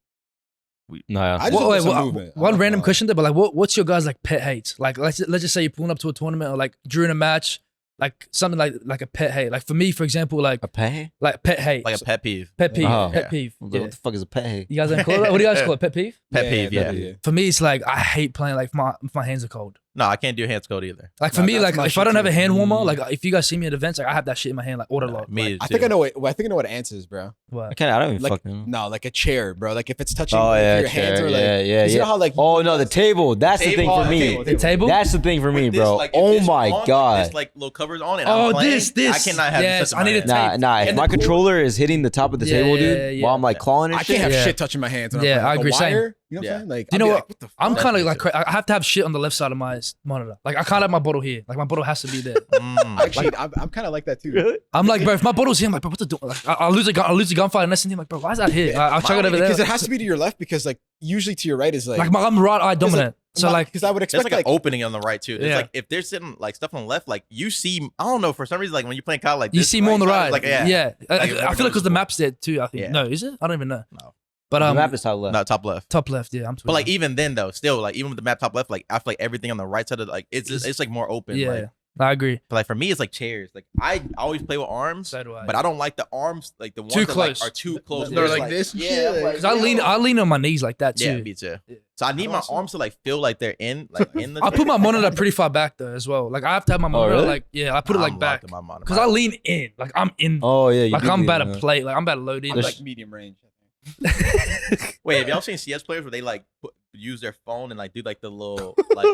No, yeah. I just want some movement. I One don't random know. question there, but like, what's your guys like pet hate? Like, let's just say you're pulling up to a tournament or like during a match, like something like a pet hate. Like for me, for example, like A pet? pet hate, like a pet peeve. pet peeve, Oh. pet Yeah. peeve. What Yeah. the fuck is a pet hate? You guys don't call it? What do you guys call it? Pet peeve? Pet peeve, yeah. For me, it's like I hate playing like if my hands are cold. No, I can't do hands code either. Like for Nah, me, that's like my if I shit don't have a too. hand warmer, like if you guys see me at events, like I have that shit in my hand, like auto lock. Me Like, I think I know what ants is, bro. what? I don't even Like, fucking know. no, like a chair, bro. Like if it's touching Oh, if yeah, your hands chair. are like, Yeah, yeah, you yeah. know how like Oh no, the table. That's the thing table. for Oh, me. The table? That's the thing for me, With this, bro. like, if Oh this my on, like, god. this like little covers on and Oh, I'm playing, this. I cannot have Yes, this touching I my need a hand. tape. If And my the cool- controller is hitting the top of the Yeah, table, dude, yeah, yeah. while I'm like clawing and I shit. can't have Yeah. shit touching my hands. when I'm Yeah, playing. I Like a agree, same. wire, you know what Yeah. I'm saying? Like, You know I'll be what? like, what the fuck? I'm That's kind of me like too. I have to have shit on the left side of my monitor. Like I can't have my bottle here. Like my bottle has to be there. Actually, I'm kind of like that too. I'm like, bro, if my bottle's here, I'm like, bro, what's the do? Like, I'll lose a gunfight, and next thing, I'm like, bro, why is that here? I'll chuck it over there. Because it has to be to your left because like usually to your right is like I'm right eye dominant. So like, because I would There's expect like like an opening on the right too. There's Yeah. like if they're sitting like stuff on the left, like you see, I don't know, for some reason, like when you're playing COD, like you this see more on the side right. is Like yeah, yeah. Like, I it's feel never like because the noticeable. map's there too. I think. Yeah. No, is it? I don't even know. No. But The map is top left. No, top left. top left. Yeah, I'm. But like even then though, still like even with the map top left, like I feel like everything on the right side of like it's like more open. Yeah, Like, I agree. but like for me, it's like chairs. Like I always play with arms, So do I. but I don't like the arms like the ones Too that like, close. are too close. They're It's like this and Yeah, shit, I'm like, like- Because I lean on my knees like that too. yeah, me too. Yeah. So I need my Also- arms to like feel like they're in the. I put my monitor pretty far back though as well. Like I have to have my monitor really? like I put it like back My monitor. because I lean in. Like I'm in. Oh yeah, you like do I'm be, about to play. Like I'm about to load in. I'm Like, like medium range. Wait, have y'all seen CS players where they like use their phone and like do like the little like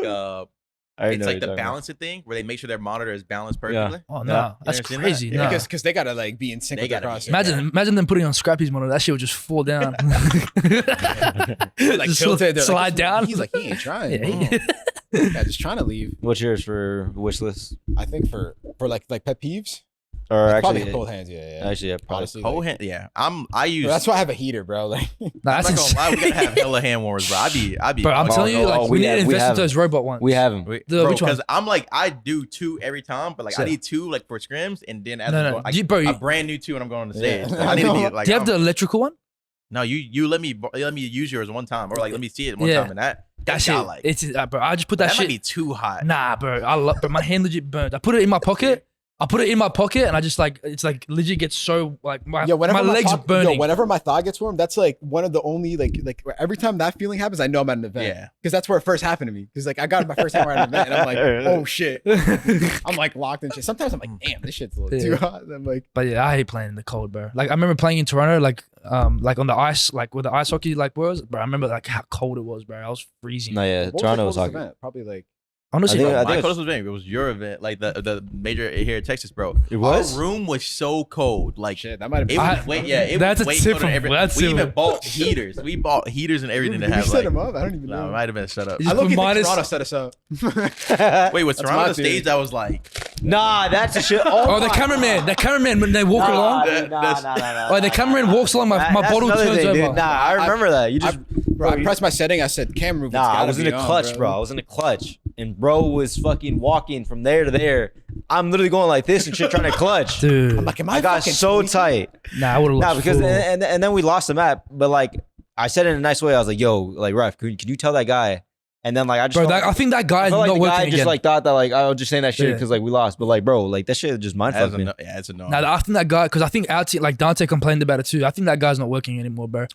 I it's know like you're the talking about. balancing thing where they make sure their monitor is balanced perfectly. oh Yeah. no, that's You never seen that? crazy. Yeah, No. Because they gotta like be in sync They with their gotta be. process. Imagine them putting on Scrappy's monitor. That shit would just fall down. Like Just tilted, they're slide like, down. He's like he ain't trying. Yeah. Yeah, just trying to leave. What's yours for wish list? I think for like pet peeves. Or Like, probably actually, cold hands. Yeah. actually, yeah, probably. Honestly, Whole like, hand, yeah. I use. that's why I have a heater, bro. Like, Nah, I'm that's not gonna lie, we insane. gotta have hella hand warmers, bro. I'd be. Bro, I'm Oh, telling you, no, like oh, we need to we invest have into those robot ones. We have them. Wait, The- bro, which one? because I'm like I do two every time, but like I So- need two like for scrims, and then as No, I'm no. going, Do you- bro, a you- brand new two, and I'm going on the Yeah. stage. So I need to be like. Do you have the electrical one? No, you let me use yours one time, or like let me see it one Yeah. time, and that That shit. got, like It's bro. I just put that that might shit. be too hot. Nah, bro. But my hand legit burned. I put it in my pocket. And I just like it's like legit gets so like my legs thigh, burning. whenever my thigh gets warm, that's like one of the only like every time that feeling happens, I know I'm at an event. Yeah. Because that's where it first happened to me. Because like I got it my first time at an event, and I'm like, oh shit. I'm like locked in shit. Sometimes I'm like, damn, this shit's a little Yeah. too hot. And I'm like, But yeah, I hate playing in the cold, bro. Like I remember playing in Toronto, like on the ice, like where the ice hockey like was, bro. I remember like how cold it was, bro. I was freezing. No, yeah, what was the Toronto was coldest hockey. event? Probably like Honestly, I think- bro. I My think coldest was It was your event, like the major here in Texas, bro. It was? Our room was so cold. Like Shit, that might have it been. was it That's was a way tip colder from- than every. that's We even similar. bought heaters. We bought heaters and everything to Did we have set like. him up? I don't even No, it know. might have been set up. Just I look put at minus- Toronto set us up. Wait, was That's Toronto my the stage theory. that was like? Nah, that's the shit. Oh, the cameraman when they walk along. Nah. Oh, the cameraman walks along. My That's bottle another turns thing, over. dude. Nah, I remember that. You just, Bro, I pressed my setting. I said, camera movement. nah, I was in a clutch, bro. I was in a clutch, and bro was fucking walking from there to there. I'm literally going like this and shit, trying to clutch. Dude, I'm like, am I got fucking so tweaking? tight. nah, I would have Nah, lost. because full. and then we lost the map. But like, I said it in a nice way. I was like, "Yo, like, ref, can you tell that guy?" And then like, I just Bro, felt, I think that guy I is felt like not the working guy again. just like thought that like I was just saying that shit Yeah. because like we lost. But like, bro, like that shit just mind fucked me. Yeah, it's a no. Nah, I think that guy, because I think our team, like Dante complained about it too. I think that guy's not working anymore, bro.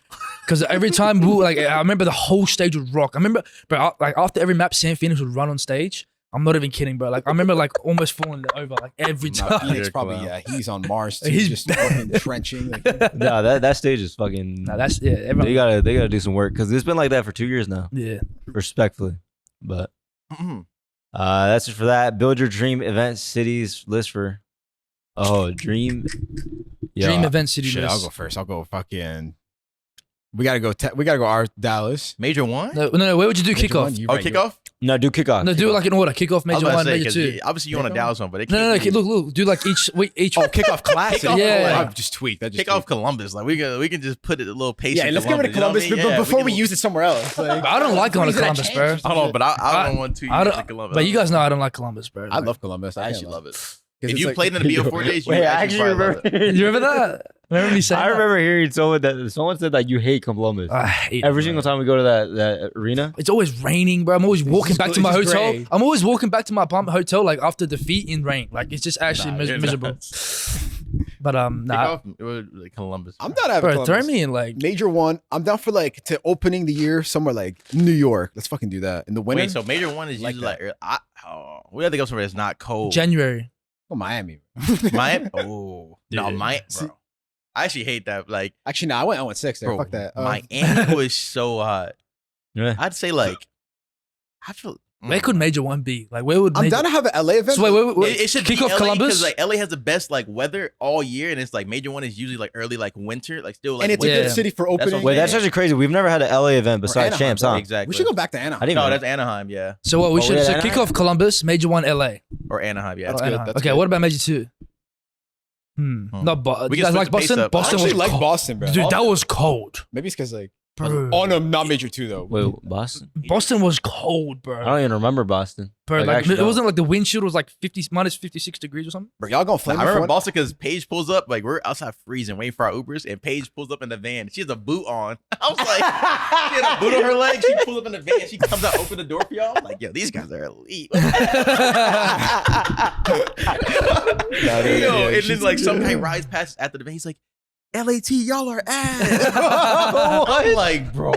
Because every time I remember the whole stage would rock. I remember, bro, like after every map, Sam Phoenix would run on stage. I'm not even kidding, bro. Like I remember, like almost falling over, like every Nah, time. Phoenix probably, Wow. yeah, he's on Mars too. He's He's just fucking trenching. Like, Nah, that stage is fucking. Nah, that's yeah. they Everyone, gotta do some work because it's been like that for 2 years now. yeah. Respectfully, but Mhm. that's it for that. Build your dream event cities list for. Oh, dream. Dream event city shit, list. I'll go first. I'll go fucking. We gotta go. We gotta go. Our Dallas. Major one? No. Where would you do Major kickoff? one, you Oh, right, kickoff? No, do kickoff. No, do it like in order. Kickoff, I was major about one, to say, major 'cause two. obviously you want a Dallas one, but it No. can't be- Look. Do like each. Oh, kickoff classic. Kickoff, Yeah. I've just tweaked. That just Kick off Columbus. Like we can just put it a little pace. Yeah, in let's give it to you know what I Columbus, mean? but Yeah, before we can- use it somewhere else. Like, I don't like going to Is it a Columbus, chance? bro. Just I don't know, but I don't I- want to use I it don't. to Columbus. But you guys know I don't like Columbus, bro. I love Columbus. I actually can't love it. 'Cause If it's you like- played in the BO4 days, you Wait, I actually actually probably love remember. it. You remember that? Remember me saying I remember hearing someone said that you hate Columbus. I hate Every it, single bro. time we go to that arena. It's always raining, bro. I'm always walking back to my just hotel. gray. I'm always walking back to my apartment hotel like after defeat in rain. Like it's just actually Nah, you're miserable. nuts. But nah, Kickoff, it was like Columbus. I'm down to have bro, Columbus. throw me in like. Major one. I'm down for like to opening the year somewhere like New York. Let's fucking do that in the winter. Wait, so major one is Like usually like we have to go somewhere that's not cold. January. oh, Miami. Miami? Oh no, Dude. Miami, bro. I actually hate that. Like, Actually, no, I went 0-6 there. bro, Fuck that. Miami was so hot. Yeah. I'd say like, I feel. Where could major one be? Like where would I'm major... down to have an LA event. So wait, It should kick be off LA Columbus. because like LA has the best like weather all year, and it's like major one is usually like early like winter, like still like and it's a winter. Yeah. good city for That's opening. what- Wait, that's actually crazy. We've never had an LA event besides Anaheim, Champs, bro. huh? Exactly. We should go back to I Anaheim. didn't No, even that's Anaheim, yeah, So what? We Oh, should yeah, so Anaheim? kick off Columbus, major one, LA. or Anaheim, yeah. That's Oh, good, Anaheim. that's Okay, good. what about major two? Hmm. Not Boston. We You can guys switch like the pace Boston? up. I Boston actually was like cold. Boston, bro. Dude, that was cold. Maybe it's because like. Bro. Oh no, not major two though. Wait, Boston? Boston was cold, bro. I don't even remember Boston. Bro, Like, like, actually it don't. wasn't like the wind chill was like minus 56 degrees or something. Bro, y'all gonna flame I me for remember one? Boston because Paige pulls up, like we're outside freezing, waiting for our Ubers, and Paige pulls up in the van. She has a boot on. I was like, she had a boot on her leg. She pulls up in the van. She comes out, open the door for y'all. I'm like, yo, these guys are elite. Yo, and then like some guy rides past after the van. He's like, LAT, y'all are ass. I'm like, bro,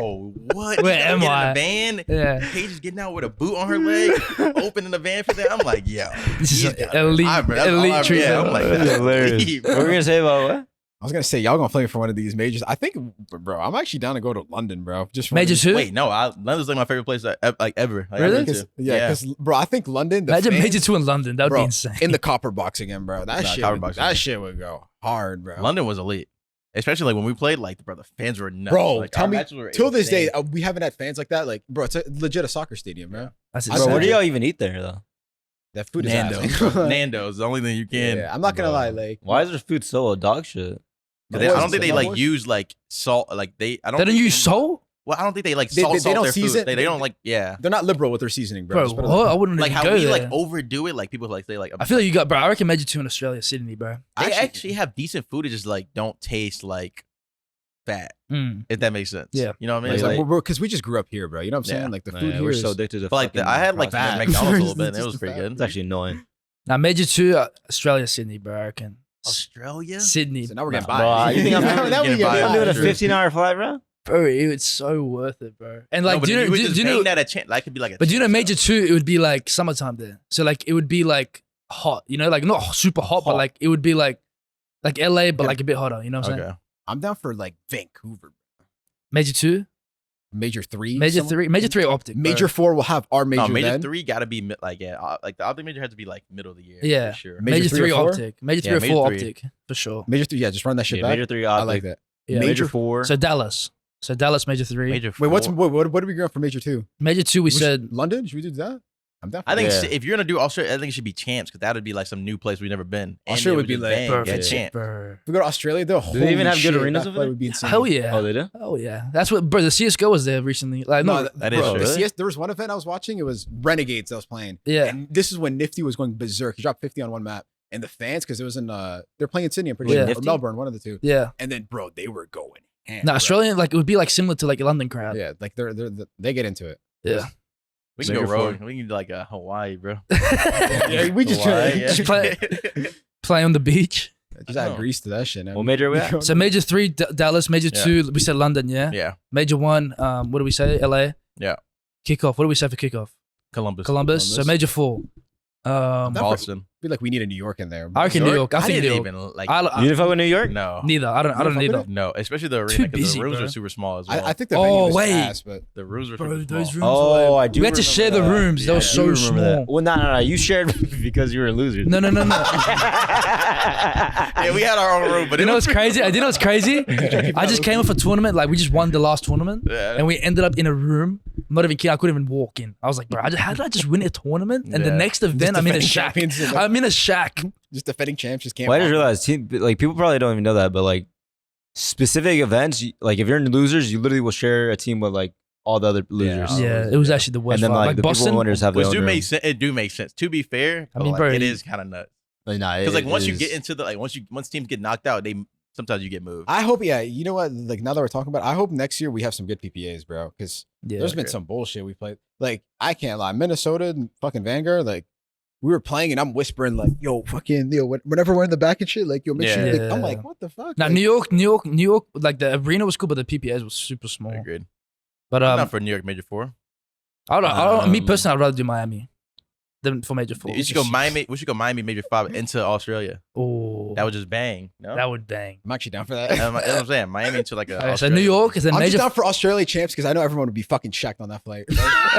what? Where You gotta am get I? in the van. Yeah. Paige is getting out with a boot on her leg, opening the van for them. I'm like, yo, This is these guys- elite- that's all elite yeah, treatment. I'm like, That's that's hilarious. elite, What were we gonna say about what? I was gonna say y'all gonna flame me for one of these majors. I think, bro, I'm actually down to go to London, bro. Just for Major two? Wait, no, London's like my favorite place like ever. Like, Really? I've been to. Yeah, because bro, I think London. The Imagine fans- major two in London. That would be bro, insane. in the copper box again, bro. That Nah, shit. copper Would, box that is- shit would go hard, bro. London was elite, especially like when we played. Like, bro, the fans were nuts. Bro, Like, tell our me, matches were till this day, insane. we haven't had fans like that. Like, bro, it's legit a soccer stadium, bro. That's I Bro, said what do it. y'all even eat there though? That food is Nando's, ass. bro. Nando's, the only thing you can. Yeah, I'm not gonna Bro. lie, like, Why is their food so dog shit? I My don't boys- think they my like boys- use like salt. Like they, I don't. They don't think use salt? Well, I don't think they like They- salt. they salt don't their season- food. They don't like. Yeah. They're not liberal with their seasoning, bro. Bro, Just put it what? like I wouldn't Like even how go we there. like overdo it. Like people like say like. I feel like you got, bro. I reckon major two in Australia, Sydney, bro. They actually have decent food. It just like don't taste like fat. Mm. If that makes sense. Yeah. You know what I mean? Like- It's like, because we just grew up here, bro. You know what I'm saying? Yeah. Like the Man, food here we're is so addicted to. but like fucking I had like processed fat. food. McDonald's a little bit. It's And it was just pretty fat. good. It's actually annoying. Now major two, Australia, Sydney, bro. I reckon. Australia. Sydney. So now we're getting Bro, by. you think I'm Now we getting get by? I'm doing a True. 15-hour flight, bro. Bro, it's so worth it, bro. And No, like, but do you if know, would do just you know, bang that a chance. That could be like a. but do you know chance, major two, it would be like summertime there. So like, it would be like hot, you know, like not super hot, but like, it would be like LA, but like a bit hotter, you know what I'm saying? Okay. I'm down for like Vancouver. Major two? Major 3. Major 3 OpTic. Major 4 will have our major. No, Major then. 3 gotta be like the OpTic major has to be like middle of the year. Yeah. for sure. Major 3 or 4? OpTic. Major 3 Yeah, or 4 Major 3. OpTic for sure. Major 3, yeah, just run that shit Yeah, back. Major 3 I OpTic. like that. Yeah. Major 4. So Dallas Major 3. Major 4. Wait, what are we going for Major 2? Major 2 we said London? Should we do that? I'm down for I think Yeah. if you're gonna do Australia, I think it should be champs because that would be like some new place we've never been. And Australia it would be just like bang, perfect. Yeah, champ. Bro. If we go to Australia, though, Do they even have good shit, arenas that over flight there? would be insane. Hell yeah. Oh, they do? Oh yeah. That's what bro, the CS:GO was there recently. Like no, That is bro, true. CS, there was one event I was watching. It was Renegades I was playing. yeah. And this is when Nifty was going berserk. He dropped 50 on one map. And the fans, because it was in, they're playing in Sydney, I'm pretty Yeah. sure. Or Nifty? Melbourne, one of the two. Yeah. And then, bro, they were going ham. No, bro. Australian like it would be like similar to like a London crowd. Yeah, like they get into it. Yeah. We can go Major rogue. 4. We can do like a Hawaii, bro. Yeah, we just Hawaii, Just play- Play on the beach. Just add grease to that shit. Man. What major are we at? So Major 3 Dallas, Major Yeah. 2 we said London, yeah. Yeah, Major 1 what do we say? LA. Yeah. Kickoff. What do we say for kickoff? Columbus, Columbus. So Major 4. Boston. I feel like we need a New York in there. I reckon New York. I think New didn't York. even like. You didn't fuck with New York? No, Neither. I don't fuck neither. with no, especially the Too arena because busy, the rooms bro. are super small as well. I think the Oh, venue was wait. ass, but the rooms are Bro, super those small. rooms Oh, were- I do. We had to share the remember that. rooms. They Yeah, were I so do remember that. small. Well, no. You shared because you were losers. No. Yeah, we had our own room, but You it know was what's crazy? I did know what's crazy. I just came off a tournament. Like we just won the last tournament, Yeah. and we ended up in a room. I'm not even kidding. I couldn't even walk in. I was like, bro, how did I just win a tournament? And the Yeah. next event, I'm in a defending shack. champions and, like- I'm in a shack. just defending champs just can't. Well, I just walk. realized, like, people probably don't even know that, but like, specific events, like, if you're in losers, you literally will share a team with like all the other losers. Yeah, it was actually the worst. And then vibe. like the Boston. people winners have their Which own do room. make sense. It do make sense. To be fair, I mean, like, bro, it you- is kind of nuts Like, nah, because like it once you is- get into the like once teams get knocked out, they sometimes you get moved. I hope, yeah. You know what? Like now that we're talking about it, I hope next year we have some good PPAs, bro. Because Yeah, there's been some bullshit we played. Like I can't lie, Minnesota and fucking Vanguard. Like we were playing and I'm whispering like, "Yo, fucking, yo." Whenever we're in the back and shit, like, yo, make sure. Yeah. Like, I'm like, what the fuck? now Like, New York. Like the arena was cool, but the PPAs was super small. Agreed. But Not for New York Major 4. I don't. Me Um, personally, I'd rather do Miami than for Major 4. You should go Miami. We should go Miami Major 5 into Australia. Oh, That would just bang. No? that would bang. I'm actually down for that. That's what I'm saying. Miami into like a. Okay, so Australia. New York is then I'm Major. just down for Australia champs because I know everyone would be fucking shacked on that flight.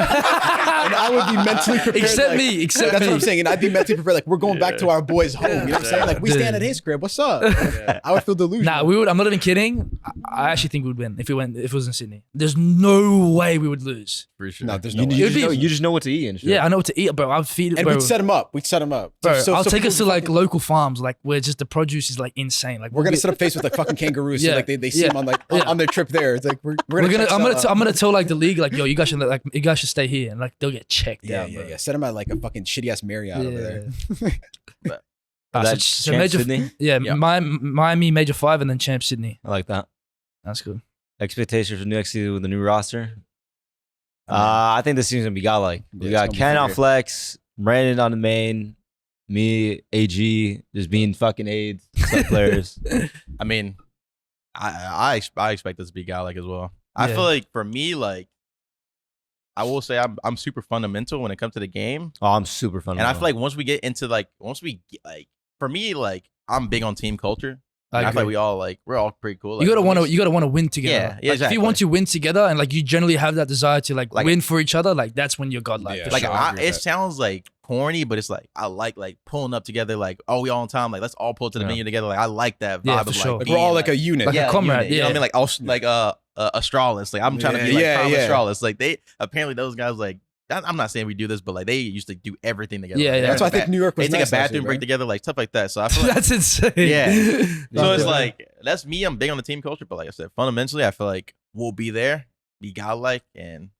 And I would be mentally prepared. Except like, me. Except that's me. what I'm saying. And I'd be mentally prepared. Like we're going back to our boys' home. You know what I'm saying? Like we stand at his crib. What's up? Yeah. I would feel delusional. Nah, we would. I'm not even kidding. I actually think we would win if it was in Sydney. There's no way we would lose. For sure. No, there's no You, way. you, It'd just be- know, you just know what to eat and shit. Yeah, I know what to eat, bro. I'll feed it, And bro. we'd set them up. We'd set them up. Bro, So I'll take people us to like fucking- local farms, like where just the produce is like insane. Like We're gonna set up face with like fucking kangaroos. Yeah, So like they see yeah, them on like yeah. on their trip there. It's like we're gonna. check I'm some- gonna tell like the league, like, yo, you guys should stay here, and like they'll get checked Yeah, out. yeah, bro. yeah. Set them at like a fucking shitty ass Marriott over there. That's So Champ Major, Sydney. yeah, Yeah. Miami Major 5 and then Champ Sydney. I like that. That's good. Expectations for New York City with the new roster. I think this season's gonna be godlike. We Yeah, got it's gonna be Ken on fire. flex, Brandon on the main, me, AG, just being fucking aids, some players. I mean, I expect this to be godlike as well. I Yeah. feel like for me, like I will say I'm super fundamental when it comes to the game, Oh, I'm super fun. and I feel like once we get into like for me, like I'm big on team culture. I And I feel agree. like we're all pretty cool. You Like, gotta want to win together. Yeah, Like, exactly. If you want to win together and like you generally have that desire to like Like- win for each other, like that's when you're godlike. Yeah. for like sure. I agree with it that. sounds like corny, but it's like I like pulling up together. Like we all on time. Like let's all pull to the Yeah. venue together. Like I like that vibe Yeah, of for sure. Like being, we're all like a unit. Like a comrade, unit, You know what I yeah. mean? Like Astralis. Like I'm trying to be like Yeah, Prime yeah. Astralis. Like they apparently those guys like I'm not saying we do this, but like they used to do everything together. Yeah, Like, yeah. they That's why I have a think New York was They take nice a last bathroom year, break bro. together, like stuff like that. So I feel like That's insane. Yeah. so it's Yeah. like that's me. I'm big on the team culture, but like I said, fundamentally, I feel like we'll be there, be godlike, and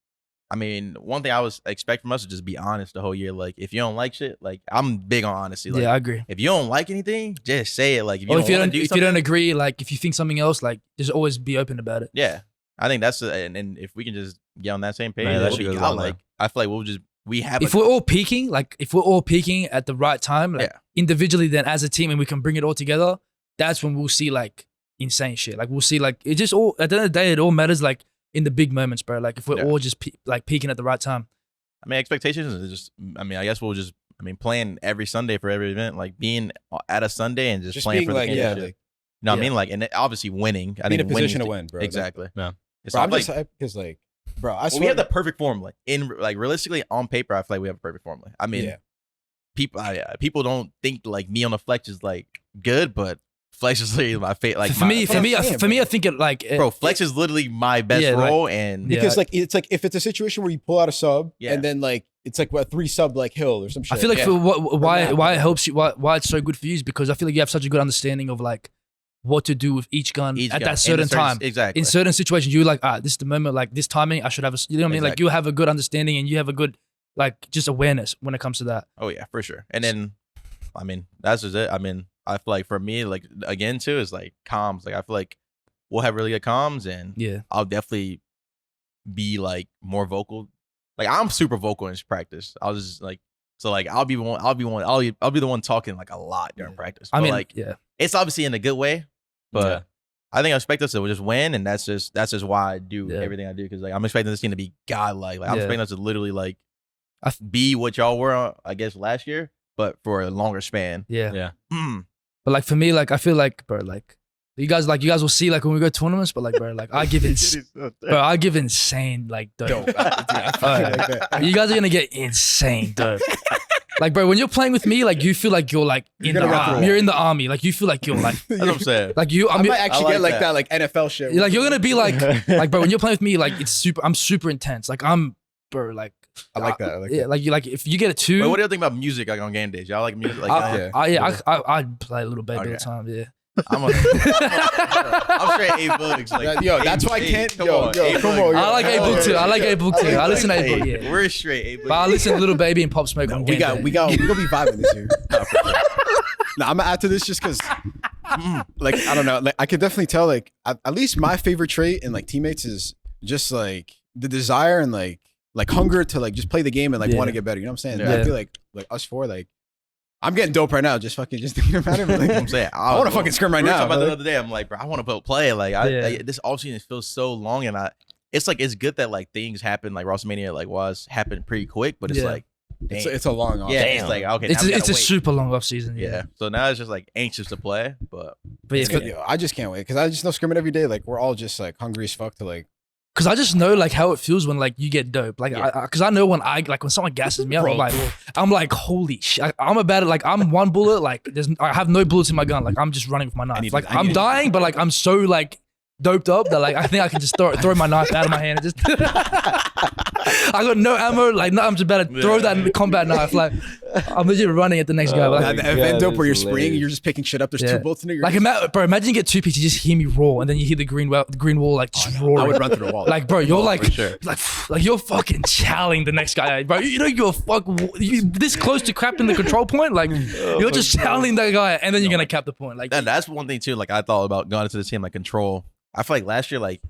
I mean, one thing I was expect from us is just be honest the whole year. Like if you don't like shit, like I'm big on honesty. Like yeah, I agree. if you don't like anything, just say it. Like if you Or don't if you want don't to do if something, you don't agree, like if you think something else, like just always be open about it. yeah. I think that's and if we can just get on that same page, Man, that we'll shit be goes a long godlike. I feel like we have If we're all peaking, at the right time, like Yeah. individually, then as a team, and we can bring it all together, that's when we'll see like insane shit. Like we'll see like it just all at the end of the day, it all matters like in the big moments, bro. Like if we're Yeah. all just peaking at the right time. I mean, expectations is just. I mean, I guess we'll just. I mean, playing every Sunday for every event, like being at a Sunday and just playing being for the like, game. yeah, and shit. like You know what I Yeah. mean? Like, and obviously winning. I be in a think position to winning's win, bro. Exactly. Yeah. It's Bro, I'm not just like hyped because like bro. I Well, swear. we have the perfect formula. Realistically, on paper, I feel like we have a perfect formula. I mean, Yeah. people don't think like me on the flex is like good, but flex is literally my favorite. Like For me, I think it like bro, flex is literally my best role, and because like it's like if it's a situation where you pull out a sub Yeah. and then like it's like what 3 sub like hill or some shit. I feel like Yeah. for why it helps you, why it's so good for you is because I feel like you have such a good understanding of like what to do with each gun at that certain time. Exactly. In certain situations, you're like, this is the moment, like this timing, I should have you know what I mean? Like Exactly. you have a good understanding and you have a good like just awareness when it comes to that. Oh yeah, for sure. And then, I mean, that's just it. I mean, I feel like for me, like again too, is like comms. Like I feel like we'll have really good comms, and Yeah. I'll definitely be like more vocal. Like I'm super vocal in practice. I was just like, so like I'll be the one talking like a lot during practice. I But, mean, like yeah. it's obviously in a good way, but Yeah. I think I expect us to just win, and that's just why I do Yeah. everything I do, because like I'm expecting this team to be godlike. Like I'm Yeah. expecting us to literally like I f- be what y'all were, I guess, last year, but for a longer span. Yeah. Yeah. But like for me, like I feel like, bro, like you guys will see like when we go to tournaments, but like, bro, like I give insane like dope. Dude, I fucking like that. You guys are gonna get insane dope. Like, bro, when you're playing with me, like you feel like you're like in the gonna run through army. a you're in the army. Like you feel like you're like That's what I'm saying. like you. I might actually I get like like that like NFL shit. Like you're gonna be like bro, when you're playing with me, like I'm super intense. Like I'm bro, like I like that. I like yeah, that. like you like if you get a 2. Wait, what do you think about music like on game days? Y'all like music? Like, I play a little baby Okay. all the time. Yeah. I'm straight A books. Like, Yo, that's why I can't. Yo, come on. I like A book too. I like A book too. I listen to A book. Yeah. We're straight A book. But I listen to Little Baby and Pop Smoke No, on we game day. gonna be vibing this year. Nah, I'm gonna add to this just because, like, I don't know, like I could definitely tell, like, at least my favorite trait in like teammates is just like the desire and like hunger to like just play the game and like Yeah. want to get better. You know what I'm saying? Yeah. I feel like us 4, like, I'm getting dope right now. Just thinking about it. But, like, I'm saying I want to fucking scrim right we were now. talking about but, the like, other day. I'm like, bro, I want to play. Like, Yeah. this offseason feels so long, and it's like it's good that like things happen, like WrestleMania like happened pretty quick, but it's Yeah. like, damn. it's a long off. yeah, Damn. it's like okay, It's now we a gotta wait. super long off season. Yeah. So now it's just like anxious to play, but But yeah, Yo, I just can't wait because I just know scrimming every day. Like we're all just like hungry as fuck to like. because I just know like how it feels when like you get dope. Like, Yeah. because I know when when someone gasses me up, I'm like, holy shit. I'm about it. Like I'm one bullet. Like I have no bullets in my gun. Like I'm just running with my knife. Like I'm dying, but like I'm so like doped up that like I think I can just throw my knife out of my hand and just. I got no ammo. Like no, I'm just about to throw that combat knife. Like I'm legit running at the next guy. But, Nah, like, the event dope where you're that's spraying, hilarious. you're just picking shit up. There's Yeah. 2 bullets in it. You're like just, bro, imagine you get 2 pieces, you just hear me roar, and then you hear the green wall like just roaring. I would run through the wall. Like, bro, you're like, for sure. like you're fucking chowing the next guy, bro. You know you're you this close to crapping the control point. Like, you're just chowing that guy, and then you're gonna cap the point. Like, and that's one thing too. Like I thought about going into the team like control. I feel like last year, like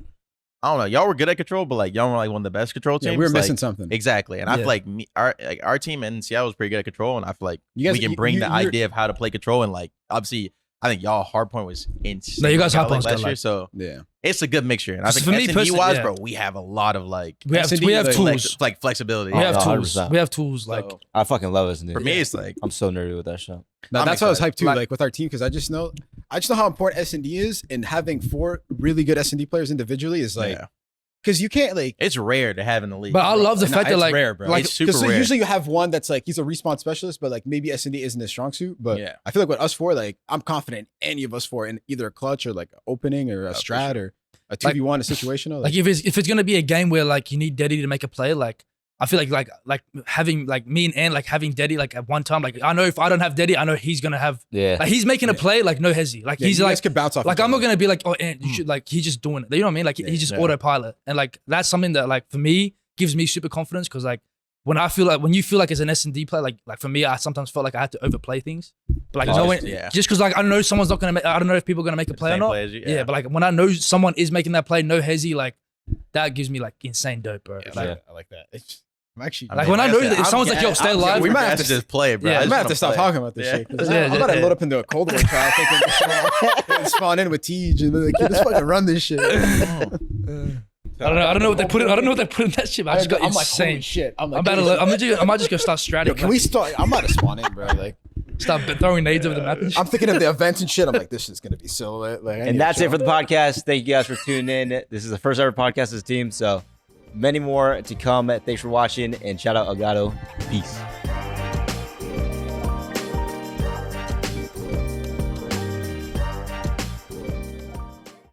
I don't know, y'all were good at control, but like y'all were like one of the best control teams. yeah, we were like, missing something. Exactly, and I Yeah. feel like our team in Seattle was pretty good at control, and I feel like You guys- we can you- bring you- the you're- idea of how to play control, and like obviously, I think y'all hardpoint was insane. No, you guys Like, hardpoint's last good, year, like- so Yeah. it's a good mixture. And I think For me S&D personally, wise, yeah. bro, we have a lot of like we have S&D, tools. like flexibility. We have Oh, tools. 100%. We have tools. Like, So, I fucking love this. for me, it's like I'm so nerdy with that shit. Now, I'm that's why I was excited. hyped too, Like- like with our team, because I just know how important S&D is, and having 4 really good S&D players individually is like, yeah. because you can't like. It's rare to have in the league. but I love the No, fact that it's like, rare, bro. like It's super So rare. usually you have one that's like he's a respawn specialist, but like maybe S&D isn't his strong suit. But Yeah. I feel like with us 4, like I'm confident any of us 4 in either a clutch or like an opening or a for strat or a 2v1, a situational. like if it's gonna be a game where like you need Daddy to make a play, like I feel like having like me and Ann like having Daddy like at one time, like I know if I don't have Daddy, I know he's gonna have Yeah. like he's making a play, like no hezzy. Like yeah, he's you like guys could bounce off. like each I'm not other. gonna be like, oh, Ant, you should like he's just doing it. You know what I mean? Like he's just yeah. autopilot, and like that's something that like for me gives me super confidence because like when you feel like as an S&D player, like for me, I sometimes felt like I had to overplay things, but like knowing yeah. just because like I know someone's not gonna make, I don't know if people are gonna make a play or Same not. play as you, yeah. But like when I know someone is making that play, no hezzy, like that gives me like insane dope, bro. Yeah, Like, I like that. I'm actually Like, when I know that if someone's like, yo, stay alive, we we might might have have to- to just play, bro. Yeah, I I just might have wanna to stop play. talking about this Yeah. shit. 'Cause Yeah, I'm about to yeah. load up into a Cold War trial thinking spawn in with Tej and then like, let's fucking run this shit. I don't know what they put in. I don't know what they put in that shit. But I just got I'm like, insane. holy shit. I'm I'm like, about to. I might just go start stratting. yo, can we start? I'm about to spawn in, bro. Like, start throwing nades over the map? And shit? I'm thinking of the events and shit. I'm like, this is gonna be so lit. Like, I need And to that's it chill. for the podcast. Thank you guys for tuning in. This is the first ever podcast as a team. So many more to come. Thanks for watching, and shout out Elgato. Peace.